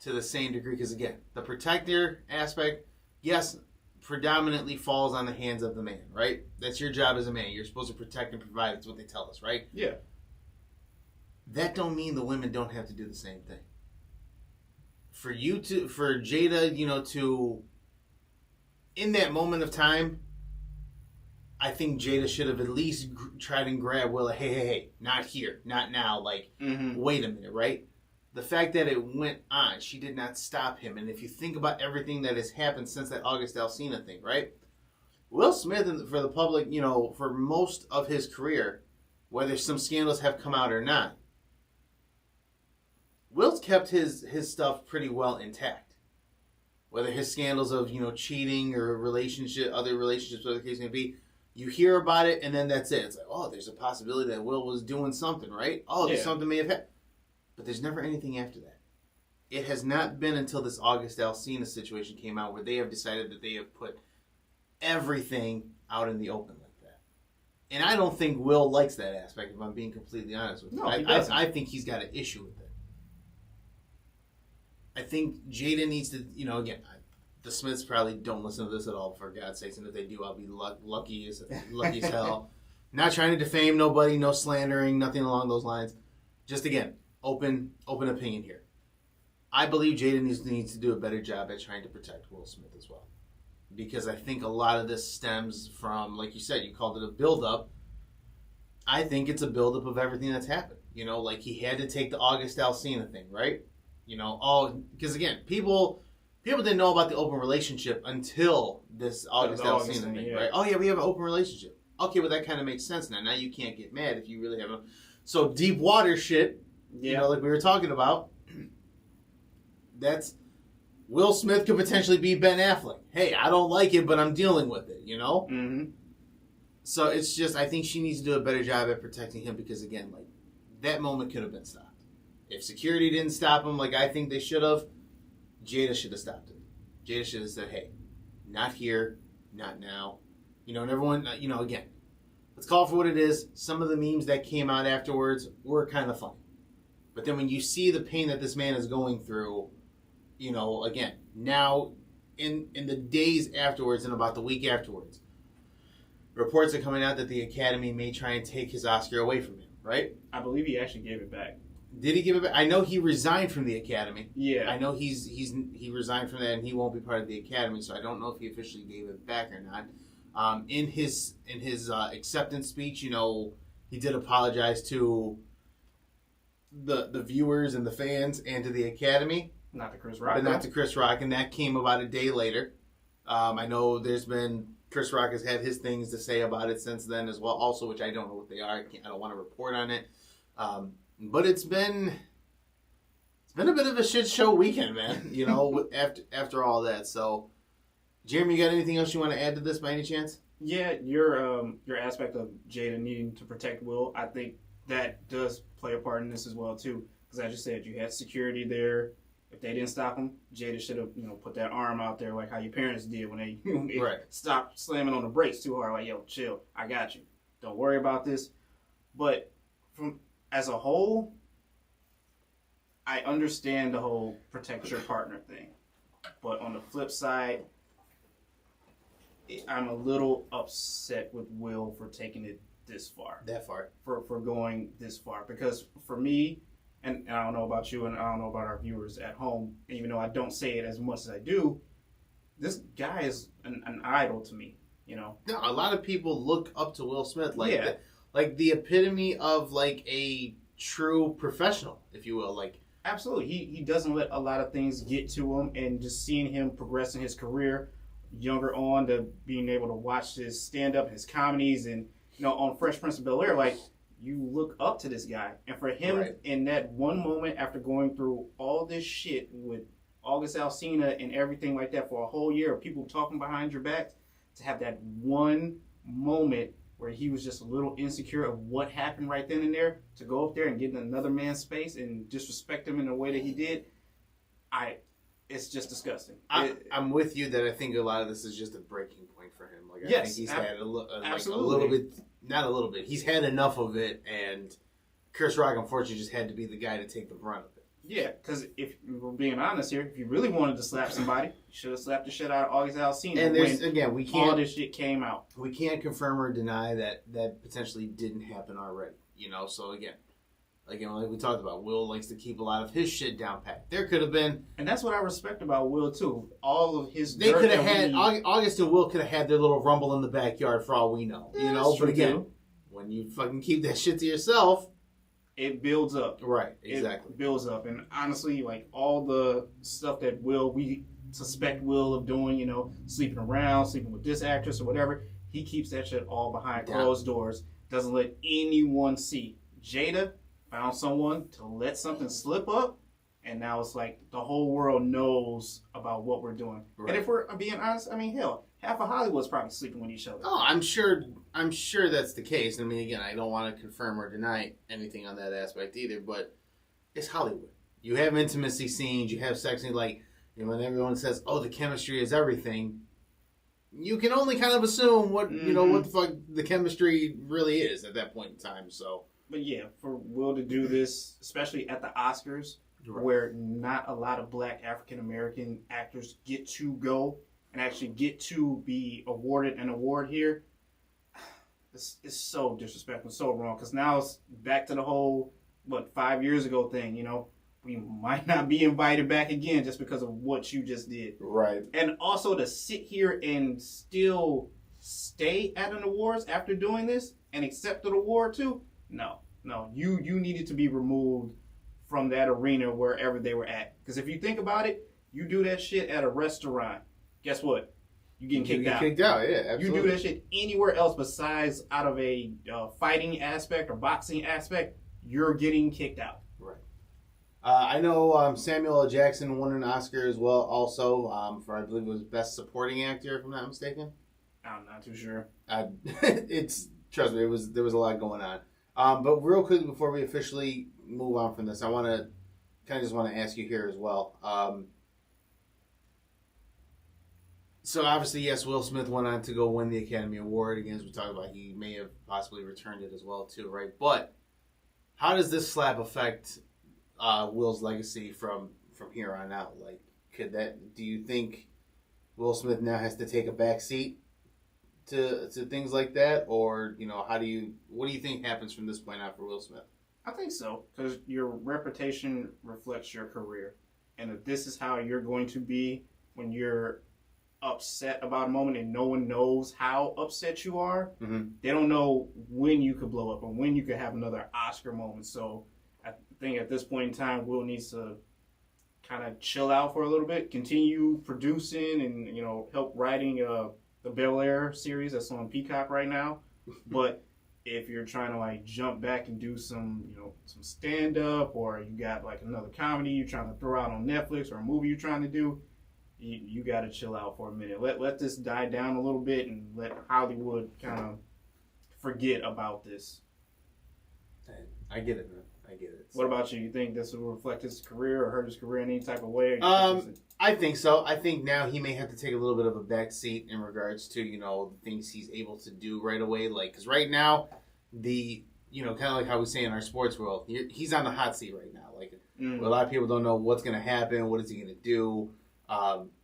to the same degree. Because again, the protector aspect, yes, predominantly falls on the hands of the man, right? That's your job as a man. You're supposed to protect and provide. That's what they tell us, right? Yeah. That don't mean the women don't have to do the same thing. For Jada, to, in that moment of time, I think Jada should have at least tried and grab Will. Hey, not here, not now. Like, wait a minute, right? The fact that it went on, she did not stop him. And if you think about everything that has happened since that August Alsina thing, right? Will Smith, for the public, for most of his career, whether some scandals have come out or not, Will's kept his stuff pretty well intact. Whether his scandals of, cheating or other relationships, whatever the case may be, you hear about it and then that's it. It's like, oh, there's a possibility that Will was doing something, right? Oh, there's something may have happened. But there's never anything after that. It has not been until this August Alsina situation came out where they have decided that they have put everything out in the open like that. And I don't think Will likes that aspect, if I'm being completely honest with you. No, he doesn't. I think he's got an issue with it. I think Jada needs to, again, the Smiths probably don't listen to this at all, for God's sakes. And if they do, I'll be lucky as hell. Not trying to defame nobody, no slandering, nothing along those lines. Just, again, open opinion here. I believe Jada needs to do a better job at trying to protect Will Smith as well. Because I think a lot of this stems from, like you said, you called it a buildup. I think it's a buildup of everything that's happened. Like he had to take the August Alsina thing, right? Because again, people didn't know about the open relationship until this August Alsina thing, right? Oh yeah, we have an open relationship. Okay, well that kind of makes sense now. Now you can't get mad if you really have so deep water shit. Like we were talking about. That's Will Smith could potentially be Ben Affleck. Hey, I don't like it, but I'm dealing with it. Mm-hmm. So it's just I think she needs to do a better job at protecting him because again, like that moment could have been stopped. If security didn't stop him like I think they should have, Jada should have stopped it. Jada should have said, hey, not here, not now. And everyone, again, let's call it for what it is. Some of the memes that came out afterwards were kind of funny. But then when you see the pain that this man is going through, again, now in the days afterwards and about the week afterwards, reports are coming out that the Academy may try and take his Oscar away from him, right? I believe he actually gave it back. Did he give it back? I know he resigned from the Academy. Yeah. I know he resigned from that and he won't be part of the Academy, so I don't know if he officially gave it back or not. In his acceptance speech, he did apologize to the viewers and the fans and to the Academy. Not to Chris Rock. But not to Chris Rock, and that came about a day later. I know Chris Rock has had his things to say about it since then as well, also, which I don't know what they are. I don't want to report on it. But it's been a bit of a shit show weekend, man. After all that. So, Jeremy, you got anything else you want to add to this by any chance? Yeah, your aspect of Jada needing to protect Will, I think that does play a part in this as well too. Because as you said, you had security there. If they didn't stop him, Jada should have put that arm out there like how your parents did when they stopped slamming on the brakes too hard. Like, yo, chill, I got you. Don't worry about this. But as a whole, I understand the whole protect your partner thing. But on the flip side, I'm a little upset with Will for taking it this far. That far. For going this far. Because for me, and I don't know about you and I don't know about our viewers at home, and even though I don't say it as much as I do, this guy is an idol to me, No, a lot of people look up to Will Smith like the epitome of like a true professional, if you will. Like absolutely, he doesn't let a lot of things get to him, and just seeing him progress in his career, younger on to being able to watch his stand up, his comedies, and on Fresh Prince of Bel-Air, like you look up to this guy, and for him in that one moment after going through all this shit with August Alsina and everything like that for a whole year of people talking behind your back, to have that one moment where he was just a little insecure of what happened right then and there, to go up there and get in another man's space and disrespect him in the way that he did, It's just disgusting. I'm with you that I think a lot of this is just a breaking point for him. Like, I think he's had a little bit, not a little bit. He's had enough of it, and Chris Rock, unfortunately, just had to be the guy to take the brunt of it. Yeah, because if we're being honest here, if you really wanted to slap somebody, you should have slapped the shit out of August Alsina. And we can't, all this shit came out. We can't confirm or deny that potentially didn't happen already. You know, so again, like we talked about, Will likes to keep a lot of his shit down pat. There could have been, and that's what I respect about Will too. All of his, they could have had August and Will could have had their little rumble in the backyard for all we know. Yeah, you know, but again, too. When you fucking keep that shit to yourself, it builds up. Right, exactly. It builds up, and honestly, like all the stuff that we suspect Will of doing, you know, sleeping around, sleeping with this actress or whatever, he keeps that shit all behind closed doors. Doesn't let anyone see. Jada found someone to let something slip up, and now it's like the whole world knows about what we're doing. Right. And if we're being honest, I mean, hell, half of Hollywood's probably sleeping with each other. Oh, I'm sure that's the case. I mean, again, I don't want to confirm or deny anything on that aspect either, but it's Hollywood. You have intimacy scenes, you have sex scenes, like, you know, when everyone says, oh, the chemistry is everything, you can only kind of assume what, you know, what the fuck the chemistry really is at that point in time, so. But yeah, for Will to do this, especially at the Oscars, right, where not a lot of black African-American actors get to go and actually get to be awarded an award here, it's so disrespectful, so wrong. Because now it's back to the whole, 5 years ago thing, you know? We might not be invited back again just because of what you just did. Right. And also to sit here and still stay at an awards after doing this and accept an award too, no. You needed to be removed from that arena wherever they were at. Because if you think about it, you do that shit at a restaurant, guess what? You're getting kicked out. Kicked out, yeah, absolutely. You do that shit anywhere else besides out of a fighting aspect or boxing aspect, you're getting kicked out. Right. I know Samuel L. Jackson won an Oscar as well, also for, I believe it was Best Supporting Actor, if I'm not mistaken. I'm not too sure. Trust me, there was a lot going on. But real quickly before we officially move on from this, I want to just ask you here as well. So obviously, yes, Will Smith went on to go win the Academy Award. Again, as we talked about, he may have possibly returned it as well too, right? But how does this slap affect Will's legacy from here on out? Like, do you think Will Smith now has to take a back seat to things like that, or, you know, what do you think happens from this point out for Will Smith? I think so, because your reputation reflects your career, and if this is how you're going to be when you're upset about a moment and no one knows how upset you are, they don't know when you could blow up and when you could have another Oscar moment. So I think at this point in time, Will needs to kind of chill out for a little bit, continue producing and, you know, help writing the Bel Air series that's on Peacock right now. But if you're trying to like jump back and do some stand up, or you got like another comedy you're trying to throw out on Netflix, or a movie you're trying to do, you got to chill out for a minute. Let this die down a little bit and let Hollywood kind of forget about this. I get it, man. I get it. What about you? You think this will reflect his career or hurt his career in any type of way? I think so. I think now he may have to take a little bit of a back seat in regards to, you know, the things he's able to do right away. Like, because right now, kind of like how we say in our sports world, he's on the hot seat right now. Like, a lot of people don't know what's going to happen. What is he going to do?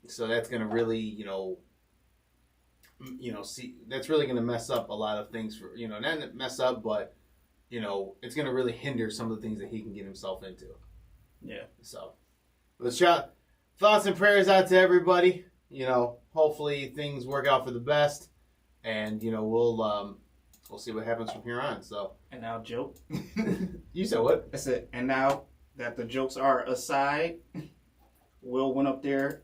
So that's going to really, that's really going to mess up a lot of things for, not mess up, but, it's going to really hinder some of the things that he can get himself into. Yeah. So let's shout thoughts and prayers out to everybody. Hopefully things work out for the best, and, we'll see what happens from here on. So. And now joke. You said what? I said, and now that the jokes are aside, Will went up there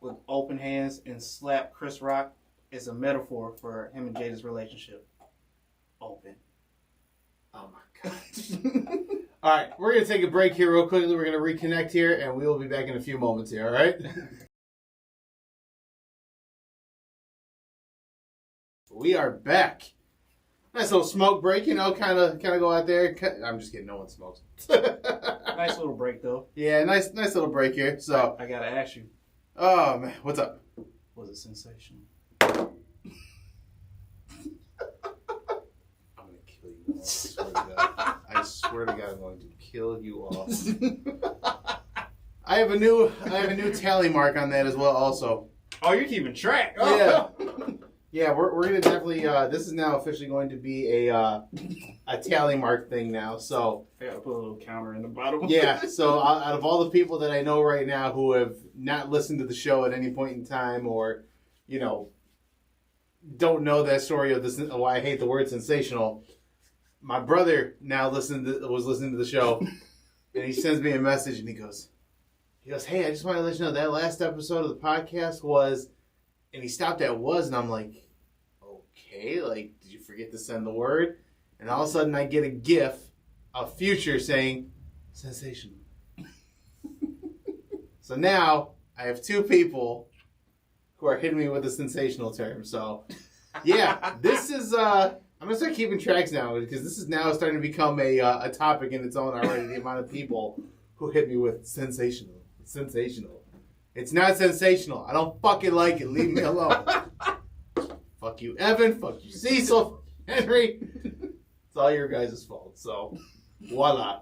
with open hands and slapped Chris Rock as a metaphor for him and Jada's relationship. Open. Oh my God. All right, we're going to take a break here real quickly. We're going to reconnect here, and we will be back in a few moments here, all right? We are back. Nice little smoke break, kind of go out there. I'm just kidding. No one smokes. Nice little break though. Yeah, nice little break here. So I gotta ask you. Oh man, what's up? Was it sensational? I'm gonna kill you all. I swear to God, I'm going to kill you all. I have a new tally mark on that as well. Also. Oh, you're keeping track. Yeah. Yeah, we're gonna definitely. This is now officially going to be a tally mark thing now. So I gotta put a little counter in the bottom. Yeah. So out of all the people that I know right now who have not listened to the show at any point in time, or don't know that story of this, why I hate the word sensational. My brother now was listening to the show, and he sends me a message, and he goes, "Hey, I just want to let you know that last episode of the podcast was," and he stopped at "was," and I'm like, okay, like, did you forget to send the word? And all of a sudden, I get a GIF of Future saying, sensational. So now, I have two people who are hitting me with the sensational term. So, yeah, this is, I'm going to start keeping tracks now, because this is now starting to become a topic in its own already, the amount of people who hit me with sensational. Sensational. It's not sensational. I don't fucking like it. Leave me alone. Fuck you, Evan. Fuck you, Cecil. Henry. It's all your guys' fault. So, voila.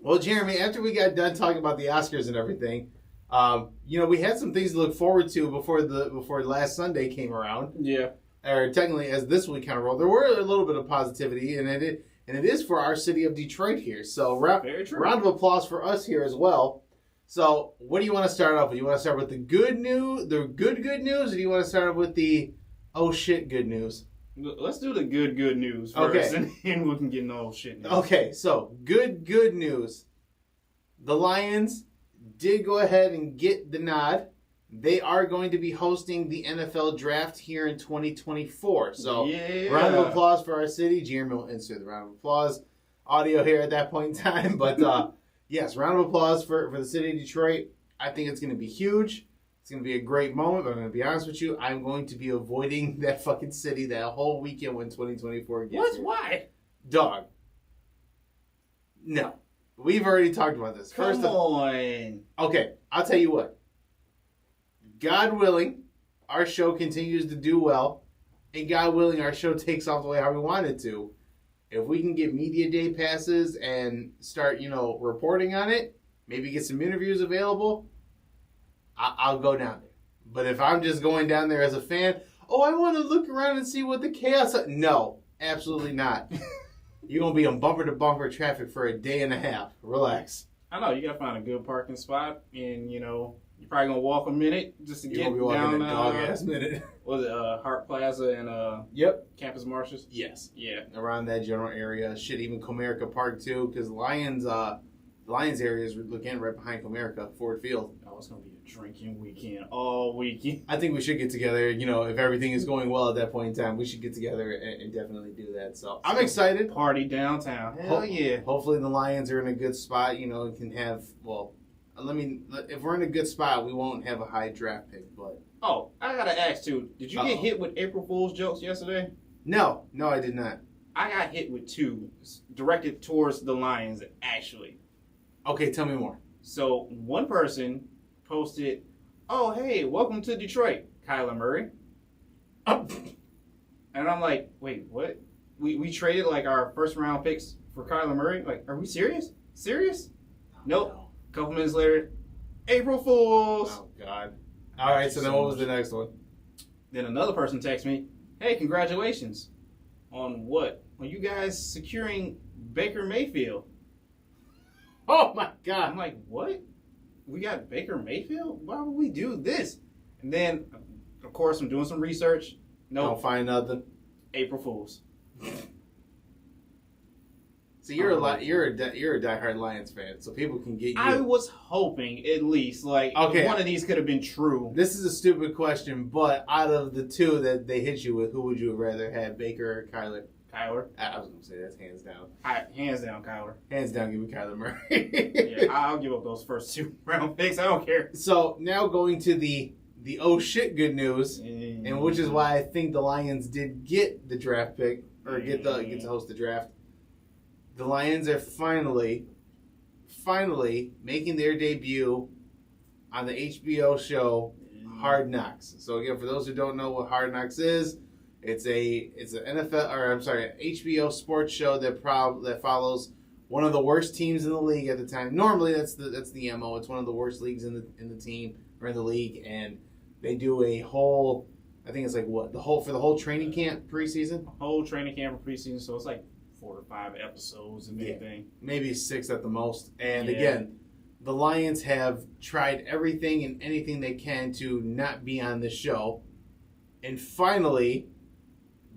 Well, Jeremy, after we got done talking about the Oscars and everything, we had some things to look forward to before last Sunday came around. Yeah. Or technically, as this week kind of rolled, there were a little bit of positivity, and it is for our city of Detroit here. So, round of applause for us here as well. So, what do you want to start off with? You want to start with the good news, good news, or do you want to start off with the oh shit good news? Let's do the good news first, and then we can get into oh shit news. Okay, so good news. The Lions did go ahead and get the nod. They are going to be hosting the NFL draft here in 2024. So, round of applause for our city. Jeremy will insert the round of applause audio here at that point in time, but yes, round of applause for the city of Detroit. I think it's going to be huge. It's going to be a great moment, but I'm going to be honest with you. I'm going to be avoiding that fucking city that whole weekend when 2024 gets here. Why? Dog. No. We've already talked about this. Come on. Okay, I'll tell you what. God willing, our show continues to do well, and God willing, our show takes off the way how we want it to. If we can get media day passes and start, reporting on it, maybe get some interviews available, I'll go down there. But if I'm just going down there as a fan, I want to look around and see what the chaos is. No, absolutely not. You're going to be on bumper-to-bumper traffic for a day and a half. Relax. I know. You got to find a good parking spot, and, you're probably going to walk a minute just to get down. A dog-ass minute. Was it Hart Plaza and Yep. Campus Martius? Yes. Yeah. Around that general area. Shit, even Comerica Park, too, because Lions area is looking right behind Comerica, Ford Field. Oh, it's going to be a drinking weekend all weekend. I think we should get together. If everything is going well at that point in time, we should get together and definitely do that. So I'm excited. Party downtown. Hell yeah. Hopefully the Lions are in a good spot, and can have, if we're in a good spot, we won't have a high draft pick, but. Oh, I got to ask, too. Did you get hit with April Fool's jokes yesterday? No, I did not. I got hit with two directed towards the Lions, actually. Okay, tell me more. So, one person posted, "Oh, hey, welcome to Detroit, Kyler Murray." And I'm like, wait, what? We traded, our first-round picks for Kyler Murray? Like, are we serious? Serious? Nope. No. A couple minutes later, April Fools. Oh, God. All right, so then what was the next one? Then another person texted me, "Hey, congratulations." On what? On you guys securing Baker Mayfield. Oh, my God. I'm like, what? We got Baker Mayfield? Why would we do this? And then, of course, I'm doing some research. No. Don't find nothing. April Fools. So you're a diehard Lions fan, so people can get you. I was hoping at least one of these could have been true. This is a stupid question, but out of the two that they hit you with, who would you have rather had, Baker or Kyler? Kyler. I was going to say that's hands down. Hands down, Kyler. Hands down, give me Kyler Murray. Yeah, I'll give up those first 2 round picks. I don't care. So now going to the the oh shit good news, and which is why I think the Lions did get the draft pick or get to host the draft. The Lions are finally making their debut on the HBO show Hard Knocks. So again, for those who don't know what Hard Knocks is, it's an HBO sports show that follows one of the worst teams in the league at the time. Normally, that's the MO. It's one of the worst leagues in the team or in the league, and they do a whole. I think it's like for the whole training camp preseason. Whole training camp preseason, so it's like 4 to 5 episodes and anything. Maybe 6 at the most. And again, the Lions have tried everything and anything they can to not be on the show, and finally,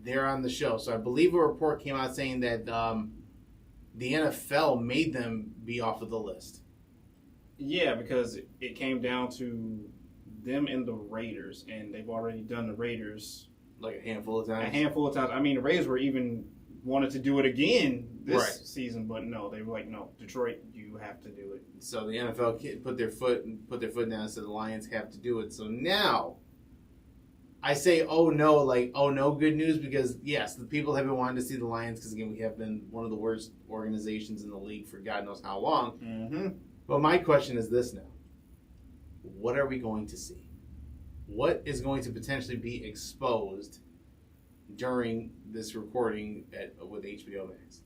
they're on the show. So I believe a report came out saying that the NFL made them be off of the list. Yeah, because it came down to them and the Raiders, and they've already done the Raiders like a handful of times. I mean, the Raiders were even wanted to do it again this season, but no, they were like, no, Detroit, you have to do it. So the NFL put their foot down and said the Lions have to do it. So now I say, oh no, good news, because yes, the people have been wanting to see the Lions because again, we have been one of the worst organizations in the league for God knows how long. Mm-hmm. But my question is this now. What are we going to see? What is going to potentially be exposed during this recording with HBO Max?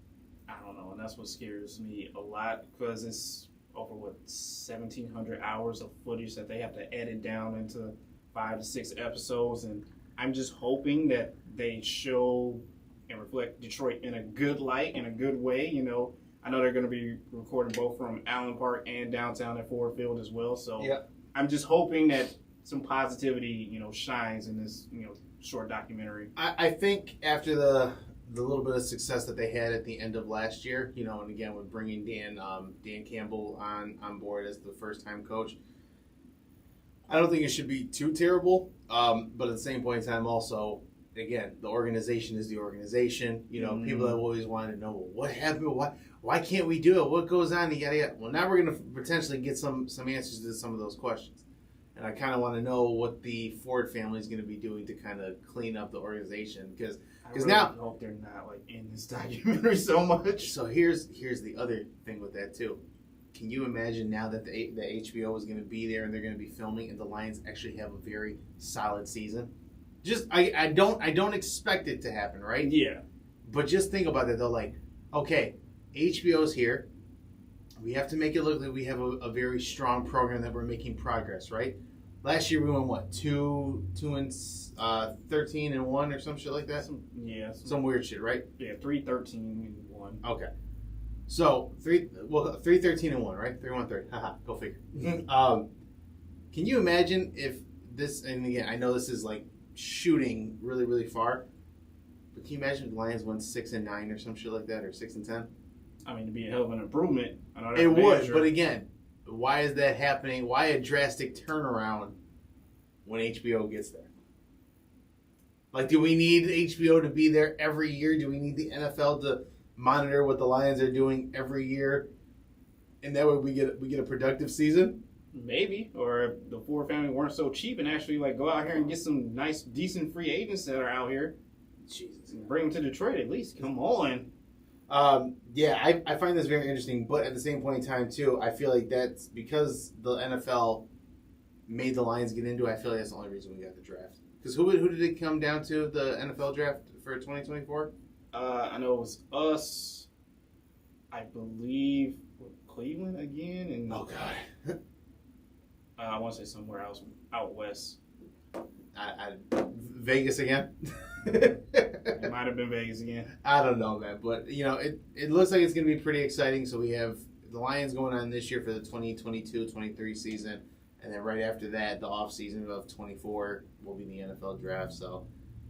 I don't know, and that's what scares me a lot because it's over 1,700 hours of footage that they have to edit down into 5 to 6 episodes, and I'm just hoping that they show and reflect Detroit in a good light, in a good way. You know, I know they're going to be recording both from Allen Park and downtown at Ford Field as well, so I'm just hoping that some positivity, shines in this, short documentary. I think after the little bit of success that they had at the end of last year, and again with bringing Dan Campbell on board as the first-time coach, I don't think it should be too terrible. But at the same point in time, also, again, the organization is the organization. People have always wanted to know, well, what happened? Why can't we do it? What goes on? Yada, yada. Well, now we're going to potentially get some answers to some of those questions. And I kind of want to know what the Ford family is going to be doing to kind of clean up the organization. Because now, I hope they're not in this documentary so much. So here's the other thing with that too. Can you imagine now that the HBO is going to be there and they're going to be filming and the Lions actually have a very solid season? Just I don't expect it to happen, right? Yeah. But just think about that though. Okay, HBO's here. We have to make it look like we have a very strong program that we're making progress, right? Last year we went 2 and 13 and 1 or some shit like that. Some weird shit, right? Yeah, 3-13 and 1. Okay. So 3-13 and 1, right? 3-1-3. Haha, go figure. Can you imagine if this? And again, I know this is shooting really, really far, but can you imagine if the Lions went 6 and 9 or some shit like that, or 6 and 10? I mean, it'd be a hell of an improvement. It would, but again, why is that happening? Why a drastic turnaround when HBO gets there? Do we need HBO to be there every year? Do we need the NFL to monitor what the Lions are doing every year, and that way we get a productive season? Maybe, or if the Ford family weren't so cheap and actually go out here and get some nice, decent free agents that are out here. Jesus, bring them to Detroit at least. Come on. I find this very interesting, but at the same point in time too, I feel like that's because the NFL made the Lions get into it. I feel like that's the only reason we got the draft. Because who did it come down to, the NFL draft for 2024? I know it was us, I believe, Cleveland again, and oh god, I want to say somewhere else out west. Vegas again. It might have been Vegas again. I don't know, man, but it looks like it's going to be pretty exciting. So we have the Lions going on this year for the 2022-23 season, and then right after that, the off season of 24 will be the NFL draft. So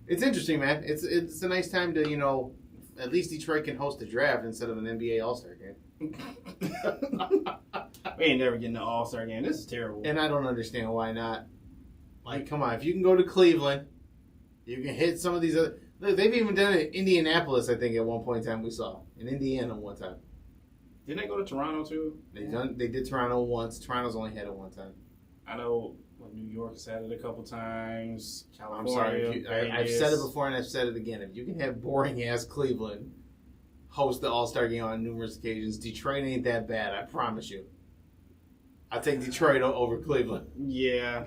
it's interesting, man. It's a nice time to at least Detroit can host a draft instead of an NBA All-Star game. We ain't never getting an All-Star game. This is terrible. And I don't understand why not. Come on, if you can go to Cleveland, you can hit some of these other. Look, they've even done it in Indianapolis, I think, at one point in time we saw. In Indiana one time. Didn't they go to Toronto too? They did Toronto once. Toronto's only had it one time. I know New York said it a couple times. California. I'm sorry. I've said it before and I've said it again. If you can have boring ass Cleveland host the All-Star game on numerous occasions, Detroit ain't that bad. I promise you. I'll take Detroit over Cleveland. Yeah.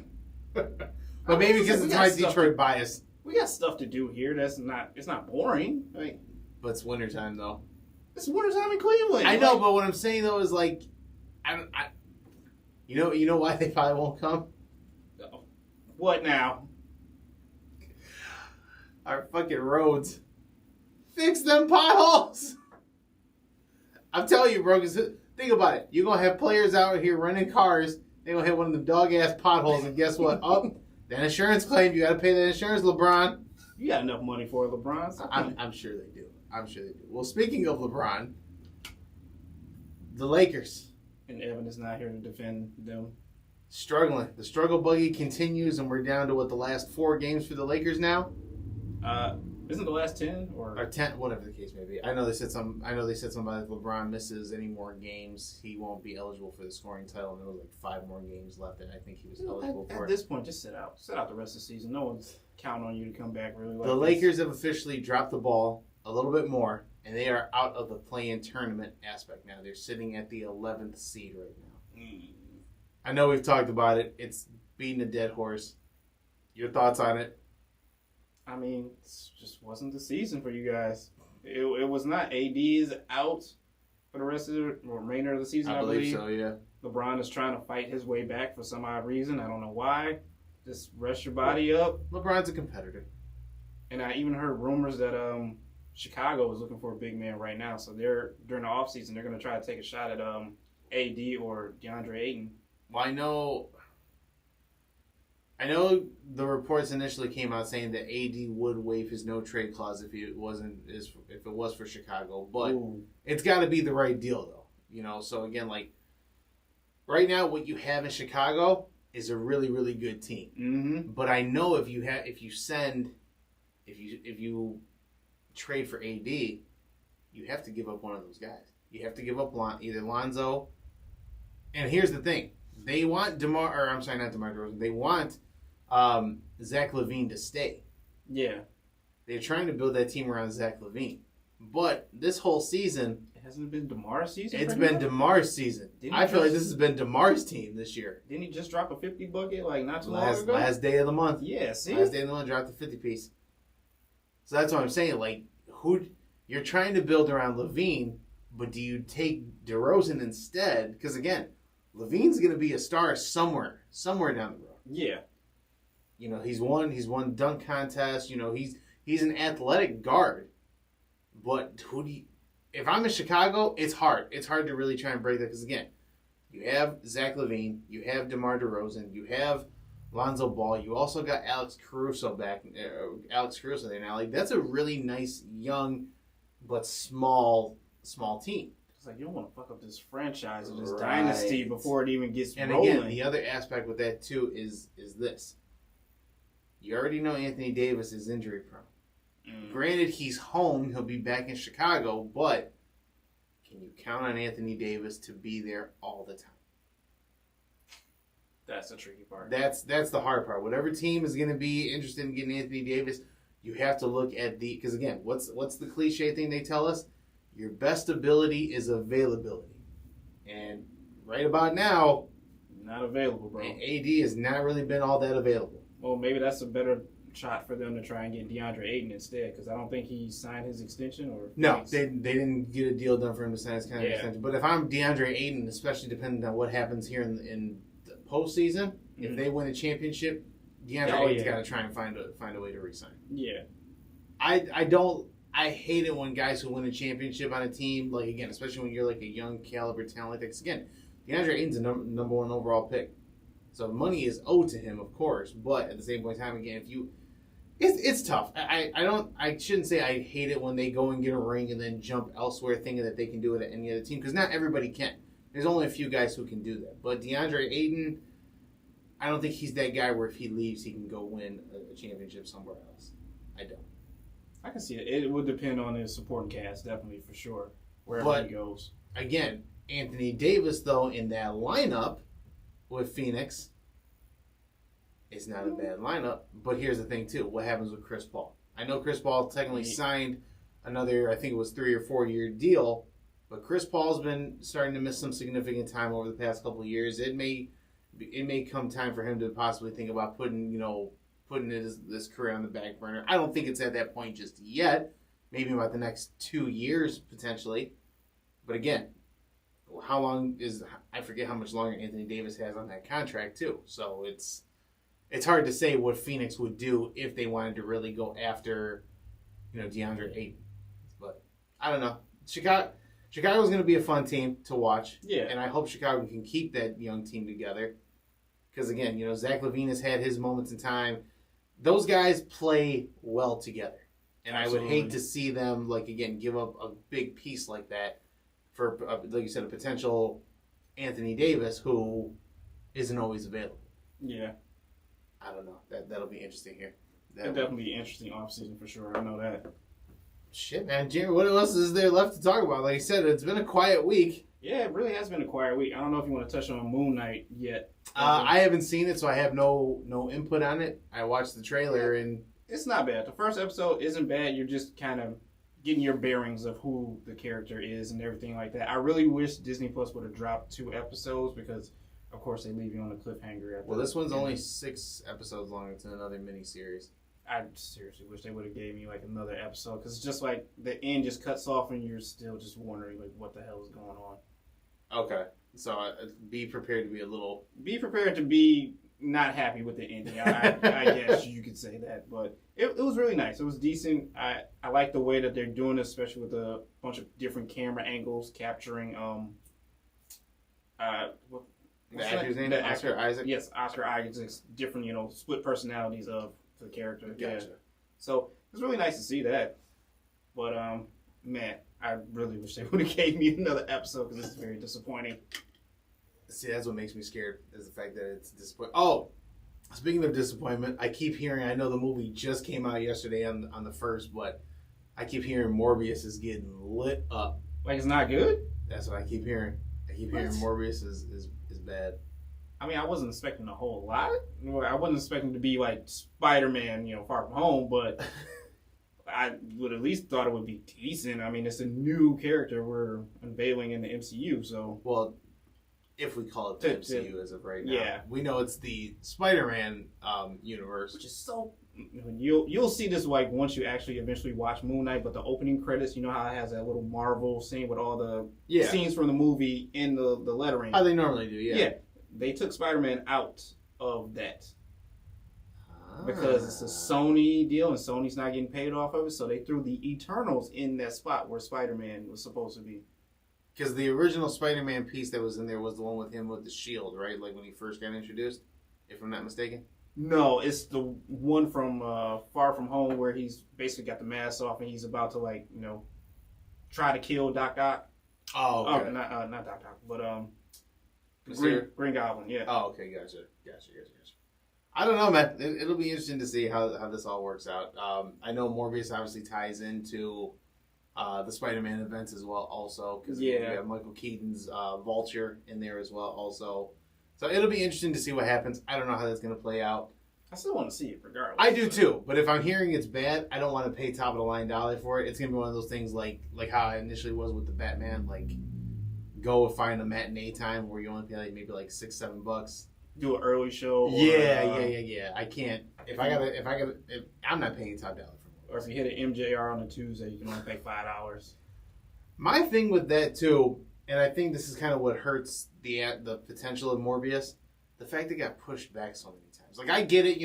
But maybe because it's my Detroit bias. We got stuff to do here. It's not boring. Like, but it's wintertime though. It's wintertime in Cleveland. I know, but what I'm saying though is like, you know why they probably won't come? What now? Our fucking roads. Fix them potholes. I'm telling you, bro. Cause think about it. You're gonna have players out here running cars. They're gonna hit one of them dog ass potholes, and guess what? That insurance claim. You got to pay that insurance, LeBron. You got enough money for it, LeBron. I'm sure they do. Well, speaking of LeBron, the Lakers. And Evan is not here to defend them. Struggling. The struggle buggy continues, and we're down to the last 4 games for the Lakers now. Isn't the last 10 or 10, whatever the case may be. I know they said something about if LeBron misses any more games, he won't be eligible for the scoring title. And there was 5 more games left, and I think he was eligible for it. At this point, just sit out. Sit out the rest of the season. No one's counting on you to come back really. The Lakers have officially dropped the ball a little bit more, and they are out of the play-in tournament aspect now. They're sitting at the 11th seed right now. I know we've talked about it. It's beating a dead horse. Your thoughts on it? I mean, it just wasn't the season for you guys. It was not. AD is out for the rest of the remainder of the season, I believe. So, yeah. LeBron is trying to fight his way back for some odd reason. I don't know why. Just rest your body up. LeBron's a competitor. And I even heard rumors that Chicago is looking for a big man right now. So they're during the offseason, they're going to try to take a shot at AD or DeAndre Ayton. Well, I know the reports initially came out saying that AD would waive his no trade clause if it was for Chicago, but It's got to be the right deal though. So again, right now what you have in Chicago is a really, really good team. Mm-hmm. But I know if you trade for AD, you have to give up one of those guys. You have to give up either Lonzo. And here's the thing. They want not DeMar DeRozan. They want Zach LaVine to stay. Yeah. They're trying to build that team around Zach LaVine. But this whole season... It hasn't been DeMar's season? It's been DeMar's season. I feel like this has been DeMar's team this year. Didn't he just drop a 50 bucket not too long ago? Last day of the month. Yeah, see? Last day of the month, dropped the 50 piece. So that's what I'm saying. You're trying to build around LaVine, but do you take DeRozan instead? Because again... LaVine's going to be a star somewhere down the road. Yeah. He's won dunk contests. He's an athletic guard. But if I'm in Chicago, it's hard. It's hard to really try and break that because again, you have Zach LaVine, you have DeMar DeRozan, you have Lonzo Ball, you also got Alex Caruso there now. That's a really nice young but small team. You don't want to fuck up this franchise or this dynasty before it even gets rolling. And again, the other aspect with that too is this. You already know Anthony Davis is injury prone. Granted, he's home. He'll be back in Chicago, but can you count on Anthony Davis to be there all the time? That's the tricky part. That's the hard part. Whatever team is going to be interested in getting Anthony Davis, you have to look at because again, what's the cliche thing they tell us? Your best ability is availability. And right about now... Not available, bro. AD has not really been all that available. Well, maybe that's a better shot for them to try and get DeAndre Ayton instead, because I don't think he signed his extension. No, they didn't get a deal done for him to sign his kind of extension. But if I'm DeAndre Ayton, especially depending on what happens here in the postseason, if they win a championship, DeAndre Ayton's got to try and find a way to resign. Yeah. I hate it when guys who win a championship on a team, again, especially when you're a young caliber talent. Again, DeAndre Ayton's a number 1 overall pick. So money is owed to him, of course. But at the same point in time, again, it's tough. I shouldn't say I hate it when they go and get a ring and then jump elsewhere thinking that they can do it at any other team. Because not everybody can. There's only a few guys who can do that. But DeAndre Ayton, I don't think he's that guy where if he leaves, he can go win a championship somewhere else. I don't. I can see it. It would depend on his supporting cast, definitely, for sure, wherever he goes. Again, Anthony Davis, though, in that lineup with Phoenix, It's not a bad lineup. But here's the thing, too. What happens with Chris Paul? I know Chris Paul technically signed another, I think it was 3 or 4 year deal. But Chris Paul's been starting to miss some significant time over the past couple of years. It may come time for him to possibly think about putting this career on the back burner. I don't think it's at that point just yet. Maybe about the next 2 years, potentially. But again, I forget how much longer Anthony Davis has on that contract, too. So it's hard to say what Phoenix would do if they wanted to really go after, DeAndre Ayton. But I don't know. Chicago's going to be a fun team to watch. Yeah. And I hope Chicago can keep that young team together. Because, again, Zach LaVine has had his moments in time. Those guys play well together. And Absolutely. I would hate to see them, give up a big piece like that for, like you said, a potential Anthony Davis who isn't always available. Yeah. I don't know. That'll be interesting here. That'll definitely be an interesting offseason for sure. I know that. Shit, man. Jeremy, what else is there left to talk about? Like I said, it's been a quiet week. Yeah, it really has been a quiet week. I don't know if you want to touch on Moon Knight yet. I haven't seen it, so I have no input on it. I watched the trailer, and it's not bad. The first episode isn't bad. You're just kind of getting your bearings of who the character is and everything like that. I really wish Disney Plus would have dropped 2 episodes because, of course, they leave you on a cliffhanger. Well, this one's only 6 episodes long. It's another miniseries. I seriously wish they would have gave me another episode because it's just the end just cuts off and you're still just wondering what the hell is going on. Okay, so be prepared to be Be prepared to be not happy with the ending. I guess you could say that, but it was really nice. It was decent. I like the way that they're doing this, especially with a bunch of different camera angles capturing the actor's name, Oscar Isaac. Yes, Oscar Isaac's different split personalities of the character. Gotcha. Yeah. So it's really nice to see that. But man, I really wish they would have gave me another episode because it's very disappointing. See, that's what makes me scared is the fact that it's disappointing. Oh, speaking of disappointment, I keep hearing. I know the movie just came out yesterday on the 1st, but I keep hearing Morbius is getting lit up. It's not good? That's what I keep hearing. Hearing Morbius is bad. I mean, I wasn't expecting a whole lot. I wasn't expecting to be like Spider-Man, Far From Home, but I would at least thought it would be decent. I mean, it's a new character we're unveiling in the MCU, so... Well, if we call it the MCU as of right now. Yeah. We know it's the Spider-Man universe. Which is so... You'll see this once you actually eventually watch Moon Knight, but the opening credits, how it has that little Marvel scene with all the scenes from the movie in the lettering. How they normally do, yeah. Yeah. They took Spider-Man out of that. Because it's a Sony deal and Sony's not getting paid off of it, so they threw the Eternals in that spot where Spider-Man was supposed to be. Because the original Spider-Man piece that was in there was the one with him with the shield, right? Like when he first got introduced, if I'm not mistaken. No, it's the one from Far From Home where he's basically got the mask off and he's about to try to kill Doc Ock. Oh, okay. Not Doc Ock, but Green Goblin. Yeah. Oh, okay, gotcha. I don't know, man. It'll be interesting to see how this all works out. I know Morbius obviously ties into the Spider-Man events as well, also because we have Michael Keaton's Vulture in there as well, also. So it'll be interesting to see what happens. I don't know how that's going to play out. I still want to see it regardless. I do too, but if I'm hearing it's bad, I don't want to pay top of the line dollar for it. It's going to be one of those things like how I initially was with the Batman, go find a matinee time where you only pay maybe $6-7. Do an early show. Yeah. I can't. I'm not paying top dollar for it. Or if you hit an MJR on a Tuesday, you can only pay $5. My thing with that too, and I think this is kind of what hurts the potential of Morbius, the fact it got pushed back so many times. I get it,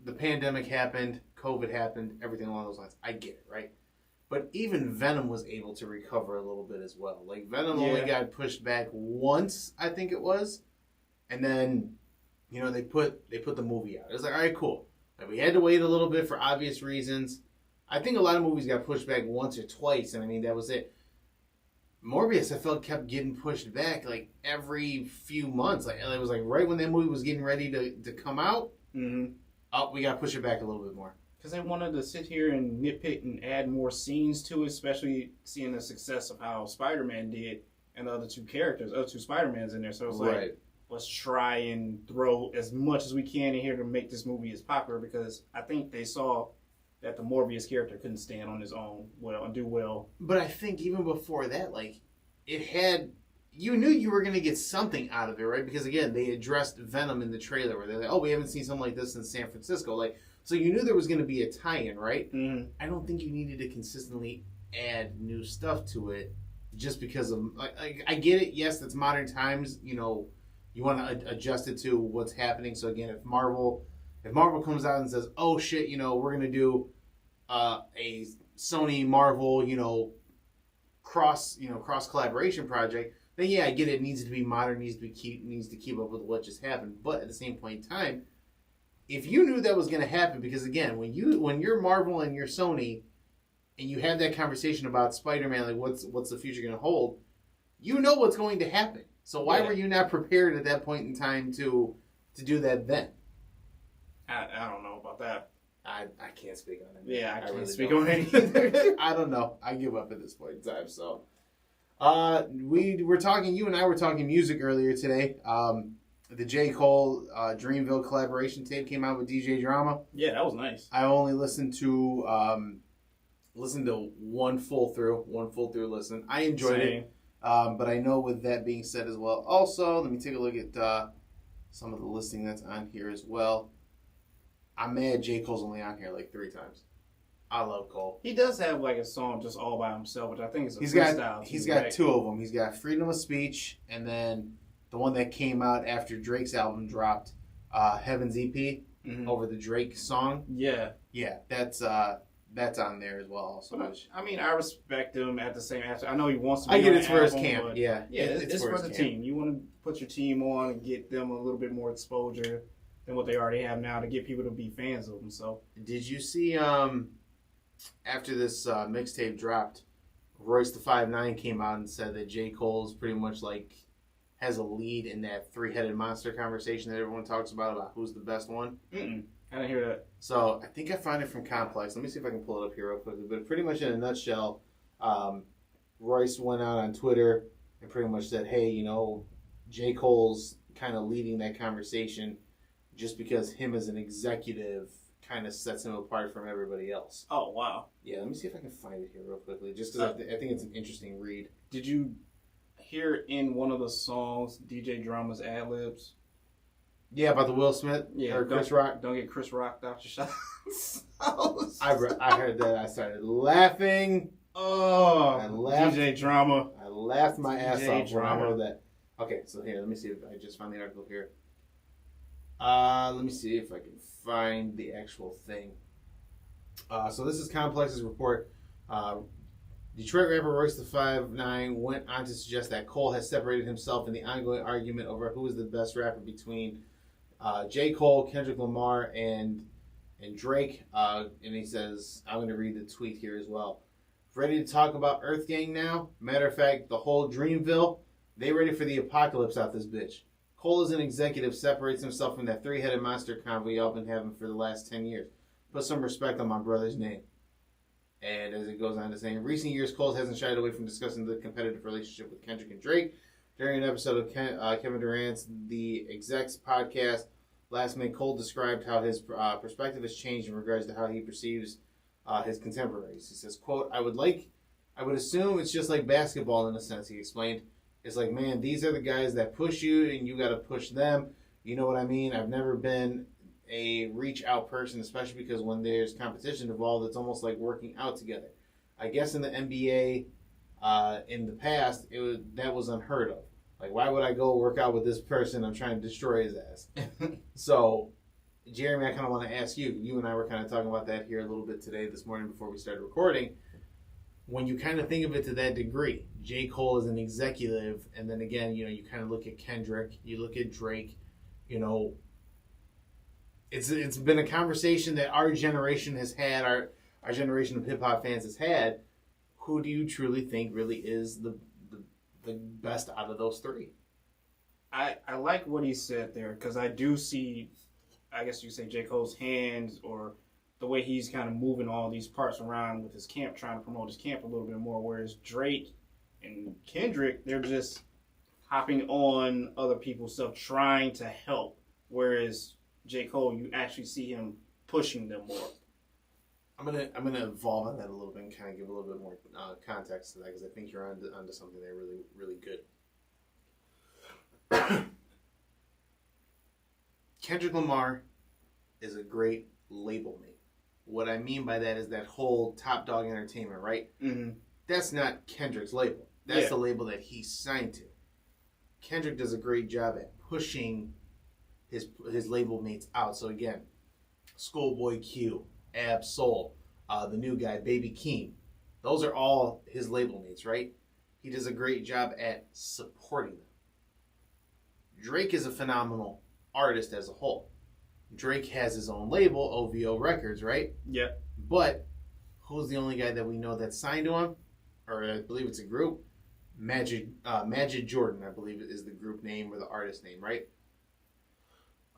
the pandemic happened, COVID happened, everything along those lines. I get it, right? But even Venom was able to recover a little bit as well. Venom only got pushed back once, I think it was. And then, they put the movie out. It was all right, cool. We had to wait a little bit for obvious reasons. I think a lot of movies got pushed back once or twice, and that was it. Morbius, I felt, kept getting pushed back every few months. It was right when that movie was getting ready to come out. Mm-hmm. Oh, we got to push it back a little bit more. Because they wanted to sit here and nitpick and add more scenes to it, especially seeing the success of how Spider-Man did and the other two Spider-Mans in there. So it was let's try and throw as much as we can in here to make this movie as popular, because I think they saw that the Morbius character couldn't stand on his own well and do well. But I think even before that, like, it had... You knew you were going to get something out of it, right? Because, again, they addressed Venom in the trailer where they're like, oh, we haven't seen something like this in San Francisco. Like, so you knew there was going to be a tie-in, right? Mm-hmm. I don't think you needed to consistently add new stuff to it just because of... Like, I get it. Yes, it's modern times. You know, you want to adjust it to what's happening. So, again, if Marvel comes out and says, oh, shit, you know, we're going to do a Sony Marvel, you know, cross collaboration project, then yeah, I get it. It needs to be modern, needs to keep up with what just happened. But at the same point in time, if you knew that was going to happen, because again, when you're Marvel and you're Sony, and you have that conversation about Spider-Man, like what's the future going to hold, you know what's going to happen. So why were you not prepared at that point in time to do that then? I don't know about that. I can't speak on it. Yeah, I can't really speak don't. on it either. I don't know. I give up at this point in time. So, you and I were talking music earlier today. The J.Cole Dreamville collaboration tape came out with DJ Drama. Yeah, that was nice. I only listened to one full through listen. I enjoyed it. But I know with that being said as well, also, let me take a look at some of the listing that's on here as well. I'm mad J. Cole's only on here like 3 times. I love Cole. He does have like a song just all by himself, which I think is a He's freestyle. He's got 2 of them. He's got Freedom of Speech, and then the one that came out after Drake's album dropped, Heaven's EP, over the Drake song. Yeah. Yeah, that's on there as well. Also, I mean, I respect him at the same time. I know he wants to be I get on it's for his album, camp. but Yeah, it's for the team. You want to put your team on and get them a little bit more exposure than what they already have now to get people to be fans of them. So, did you see after this mixtape dropped, Royce the 5'9" came out and said that J. Cole's pretty much like has a lead in that 3-headed monster conversation that everyone talks about who's the best one? I didn't hear that. So I think I found it from Complex. Let me see if I can pull it up here real quickly. But pretty much in a nutshell, Royce went out on Twitter and pretty much said, hey, you know, J. Cole's kind of leading that conversation just because him as an executive kind of sets him apart from everybody else. Oh, wow. Yeah, let me see if I can find it here real quickly, just because I think it's an interesting read. Did you hear in one of the songs DJ Drama's ad-libs? Yeah, about the Will Smith or Chris Rock. Don't get Chris Rock out your shots. I heard that. I started laughing. Oh, I laughed. DJ Drama. I laughed my ass off DJ when I Drama. heard that. Okay, so here, let me see if I just found the article here. Let me see if I can find the actual thing. So this is Complex's report. Detroit rapper Royce the 5'9" went on to suggest that Cole has separated himself in the ongoing argument over who is the best rapper between J. Cole, Kendrick Lamar, and Drake. And he says, I'm going to read the tweet here as well. Ready to talk about Earth Gang now? Matter of fact, the whole Dreamville, they ready for the apocalypse out this bitch. Cole as an executive separates himself from that 3-headed monster convo y'all been having for the last 10 years. Put some respect on my brother's name. And as it goes on to say, in recent years, Cole hasn't shied away from discussing the competitive relationship with Kendrick and Drake. During an episode of Kevin Durant's The Execs podcast, last May, Cole described how his perspective has changed in regards to how he perceives his contemporaries. He says, quote, I would assume it's just like basketball in a sense, he explained. It's like, man, these are the guys that push you and you got to push them. You know what I mean? I've never been a reach out person, especially because when there's competition involved, it's almost like working out together. I guess in the NBA, in the past, that was unheard of. Like, why would I go work out with this person? I'm trying to destroy his ass. So, Jeremy, I kind of want to ask you. You and I were kind of talking about that here a little bit today, this morning before we started recording. When you kind of think of it to that degree, J. Cole is an executive, and then again, you know, you kind of look at Kendrick, you look at Drake, you know, it's been a conversation that our generation has had, our generation of hip-hop fans has had. Who do you truly think really is the best out of those 3? I like what he said there, because I do see, I guess you could say, J. Cole's hands, or the way he's kind of moving all these parts around with his camp, trying to promote his camp a little bit more, whereas Drake and Kendrick, they're just hopping on other people's stuff, trying to help. Whereas J. Cole, you actually see him pushing them more. I'm gonna evolve on that a little bit and kind of give a little bit more context to that because I think you're onto something there really, really good. Kendrick Lamar is a great label mate. What I mean by that is that whole Top Dog Entertainment, right? Mm-hmm. That's not Kendrick's label. That's the label that he signed to. Kendrick does a great job at pushing his label mates out. So again, Schoolboy Q, Ab Soul, the new guy, Baby Keem. Those are all his label mates, right? He does a great job at supporting them. Drake is a phenomenal artist as a whole. Drake has his own label, OVO Records, right? Yep. But who's the only guy that we know that's signed to him? Or I believe it's a group. Magic Jordan, I believe is the group name or the artist name, right?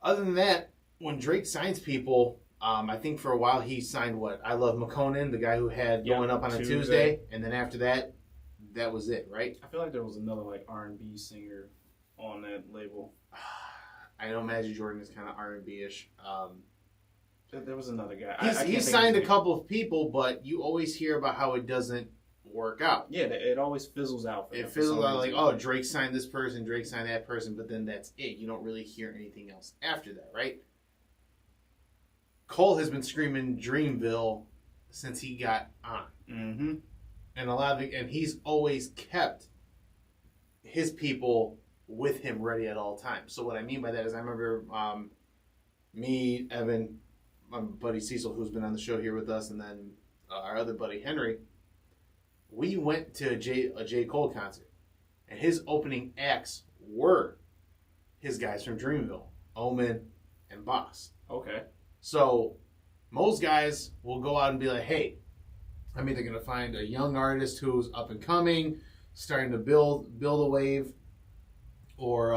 Other than that, when Drake signs people, I think for a while he signed I Love McConan, the guy who had Going Up on a Tuesday, and then after that, that was it, right? I feel like there was another like R&B singer on that label. I know Magic Jordan is kind of R&B-ish. There was another guy. He signed a couple of people, but you always hear about how it doesn't work out. Yeah, it always fizzles out. It fizzles out like, oh, Drake signed this person, Drake signed that person, but then that's it. You don't really hear anything else after that, right? Cole has been screaming Dreamville since he got on. Mm-hmm. And he's always kept his people with him ready at all times. So what I mean by that is I remember me, Evan, my buddy Cecil, who's been on the show here with us, and then our other buddy Henry, we went to a J. Cole concert, and his opening acts were his guys from Dreamville, Omen and Boss. Okay. So most guys will go out and be like, hey, I'm either going to find a young artist who's up and coming, starting to build a wave, or,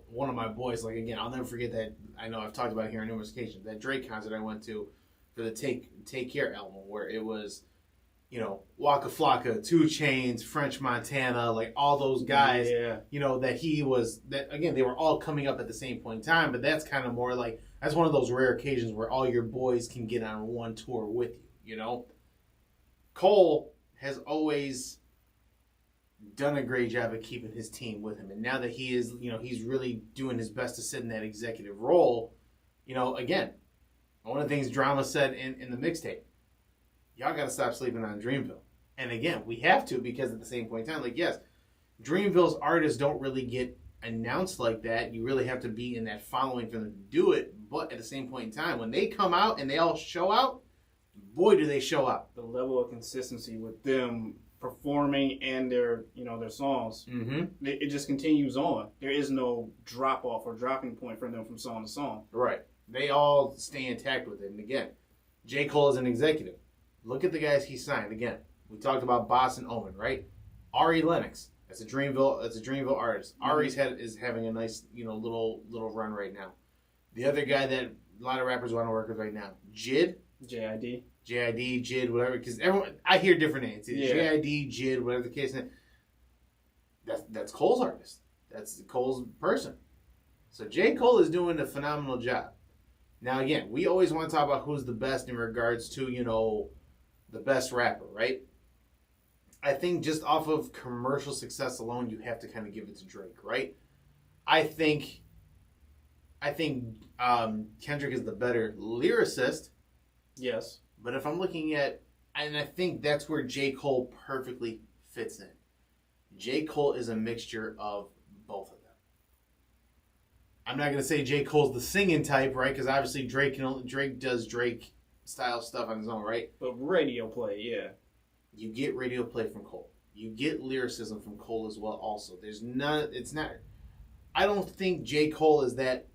one of my boys, like, again, I'll never forget that. I know I've talked about it here on numerous occasions, that Drake concert I went to for the Take Care album, where it was, Waka Flocka, 2 Chainz, French Montana, like all those guys, that again, they were all coming up at the same point in time, but that's kind of more like, that's one of those rare occasions where all your boys can get on one tour with you, Cole has always done a great job of keeping his team with him. And now that he is, he's really doing his best to sit in that executive role, again, one of the things Drama said in the mixtape, y'all got to stop sleeping on Dreamville. And again, we have to, because at the same point in time, like, yes, Dreamville's artists don't really get announced like that. You really have to be in that following for them to do it. But at the same point in time, when they come out and they all show out, boy, do they show out. The level of consistency with them performing and their songs, it just continues on. There is no drop off or dropping point for them from song to song. Right. They all stay intact with it. And again, J. Cole is an executive. Look at the guys he signed. Again, we talked about Boss and Omen, right? Ari Lennox, that's a Dreamville artist. Ari's is having a nice, little run right now. The other guy that a lot of rappers want to work with right now, JID, JID, whatever, because I hear different names. JID, JID, whatever the case is. That's Cole's artist. That's Cole's person. So J. Cole is doing a phenomenal job. Now, again, we always want to talk about who's the best in regards to, the best rapper, right? I think just off of commercial success alone, you have to kind of give it to Drake, right? I think Kendrick is the better lyricist. Yes. But if I'm looking at, and I think that's where J. Cole perfectly fits in. J. Cole is a mixture of both of them. I'm not going to say J. Cole's the singing type, right? Because obviously Drake does Drake style stuff on his own, right? But radio play, yeah. You get radio play from Cole. You get lyricism from Cole as well also. I don't think J. Cole is that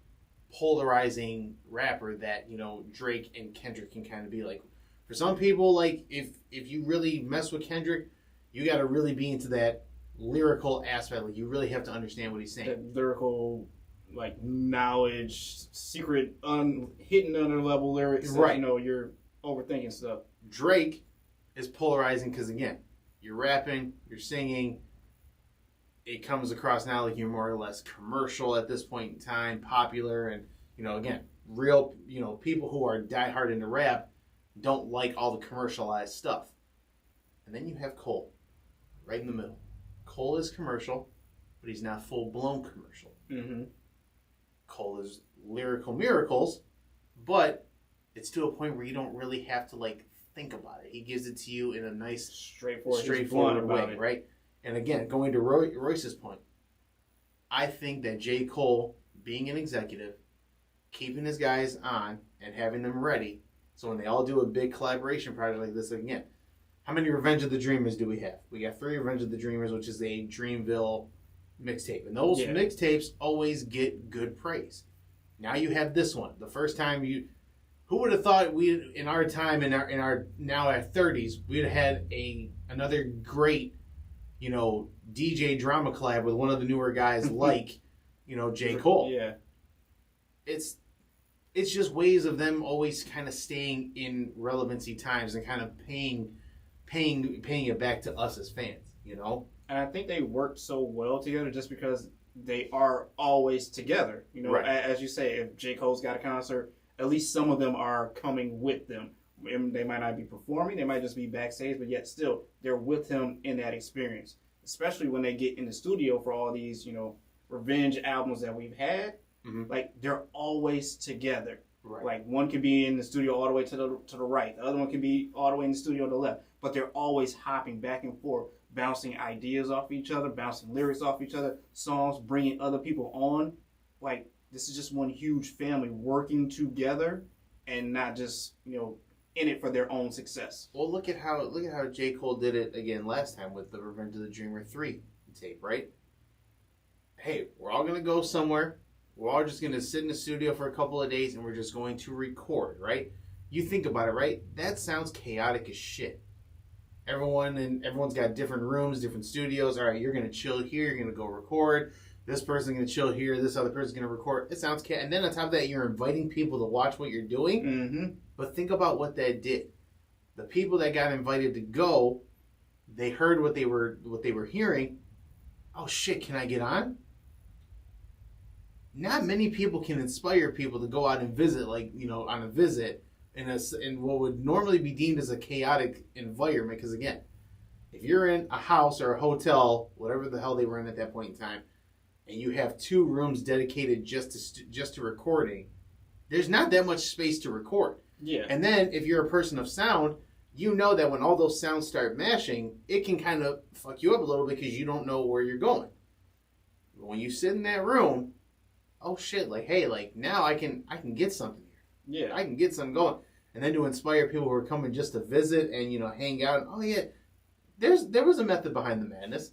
polarizing rapper that, Drake and Kendrick can kind of be like. For some people, like, if you really mess with Kendrick, you got to really be into that lyrical aspect. Like, you really have to understand what he's saying. That lyrical, like, knowledge, secret, hidden under level lyrics. Right. That, you're overthinking stuff. Drake is polarizing because, again, you're rapping, you're singing. it comes across now like you're more or less commercial at this point in time, popular, and again, real people who are diehard into rap don't like all the commercialized stuff. And then you have Cole, right in the middle. Cole is commercial, but he's not full blown commercial. Mm-hmm. Cole is lyrical miracles, but it's to a point where you don't really have to think about it. He gives it to you in a nice, straightforward way, right? And again, going to Royce's point, I think that J.Cole, being an executive, keeping his guys on and having them ready, so when they all do a big collaboration project like this again, how many Revenge of the Dreamers do we have? We got 3 Revenge of the Dreamers, which is a Dreamville mixtape, and those mixtapes always get good praise. Now you have this one. The first time who would have thought we, in our time, in our now at 30s, we'd have had another great, DJ drama collab with one of the newer guys like, J. Cole. Yeah. It's just ways of them always kind of staying in relevancy times and kind of paying it back to us as fans, And I think they work so well together just because they are always together. Right. As you say, if J. Cole's got a concert, at least some of them are coming with them. They might not be performing, they might just be backstage, but yet still they're with him in that experience. Especially when they get in the studio for all these, revenge albums that we've had. Mm-hmm. They're always together. Right. One could be in the studio all the way to the right, the other one could be all the way in the studio to the left, but they're always hopping back and forth, bouncing ideas off each other, bouncing lyrics off each other, songs, bringing other people on. This is just one huge family working together and not just, in it for their own success. Well, look at how J. Cole did it again last time with the Revenge of the Dreamer 3 tape, right? Hey, we're all going to go somewhere. We're all just going to sit in the studio for a couple of days and we're just going to record, right? You think about it, right? That sounds chaotic as shit. Everyone's got different rooms, different studios. All right, you're going to chill here. You're going to go record. This person's going to chill here. This other person's going to record. It sounds chaotic. And then on top of that, you're inviting people to watch what you're doing. Mm-hmm. But think about what that did. The people that got invited to go, they heard what they were hearing. Oh shit, can I get on? Not many people can inspire people to go out and visit, on a visit in what would normally be deemed as a chaotic environment. Because again, if you're in a house or a hotel, whatever the hell they were in at that point in time, and you have 2 rooms dedicated just to recording, there's not that much space to record. Yeah. And then if you're a person of sound, you know that when all those sounds start mashing, it can kind of fuck you up a little bit because you don't know where you're going. But when you sit in that room, oh shit, now I can get something here. Yeah. I can get something going. And then to inspire people who are coming just to visit and, hang out. Oh yeah, there was a method behind the madness.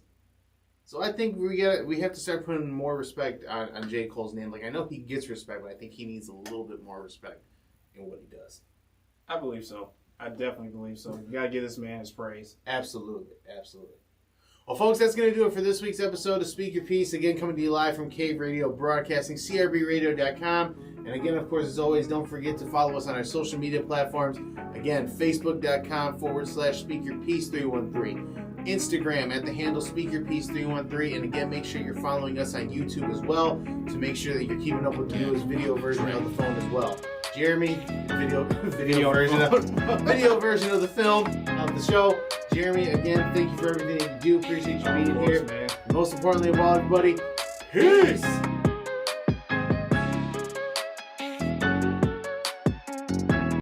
So I think we have to start putting more respect on J. Cole's name. I know he gets respect, but I think he needs a little bit more respect in what he does. I believe so. I definitely believe so. You gotta give this man his praise. Absolutely. Well, folks, that's going to do it for this week's episode of Speak Your Piece. Again, coming to you live from Cave Radio Broadcasting, CRBRadio.com. And again, of course, as always, don't forget to follow us on our social media platforms. Again, Facebook.com/SpeakYourPiece313. Instagram at the handle SpeakYourPiece313. And again, make sure you're following us on YouTube as well to make sure that you're keeping up with the newest video version of the phone as well. Jeremy, video version of the film of the show. Jeremy, again, thank you for everything that you do. Appreciate you being here. Man. Most importantly of all, everybody, peace!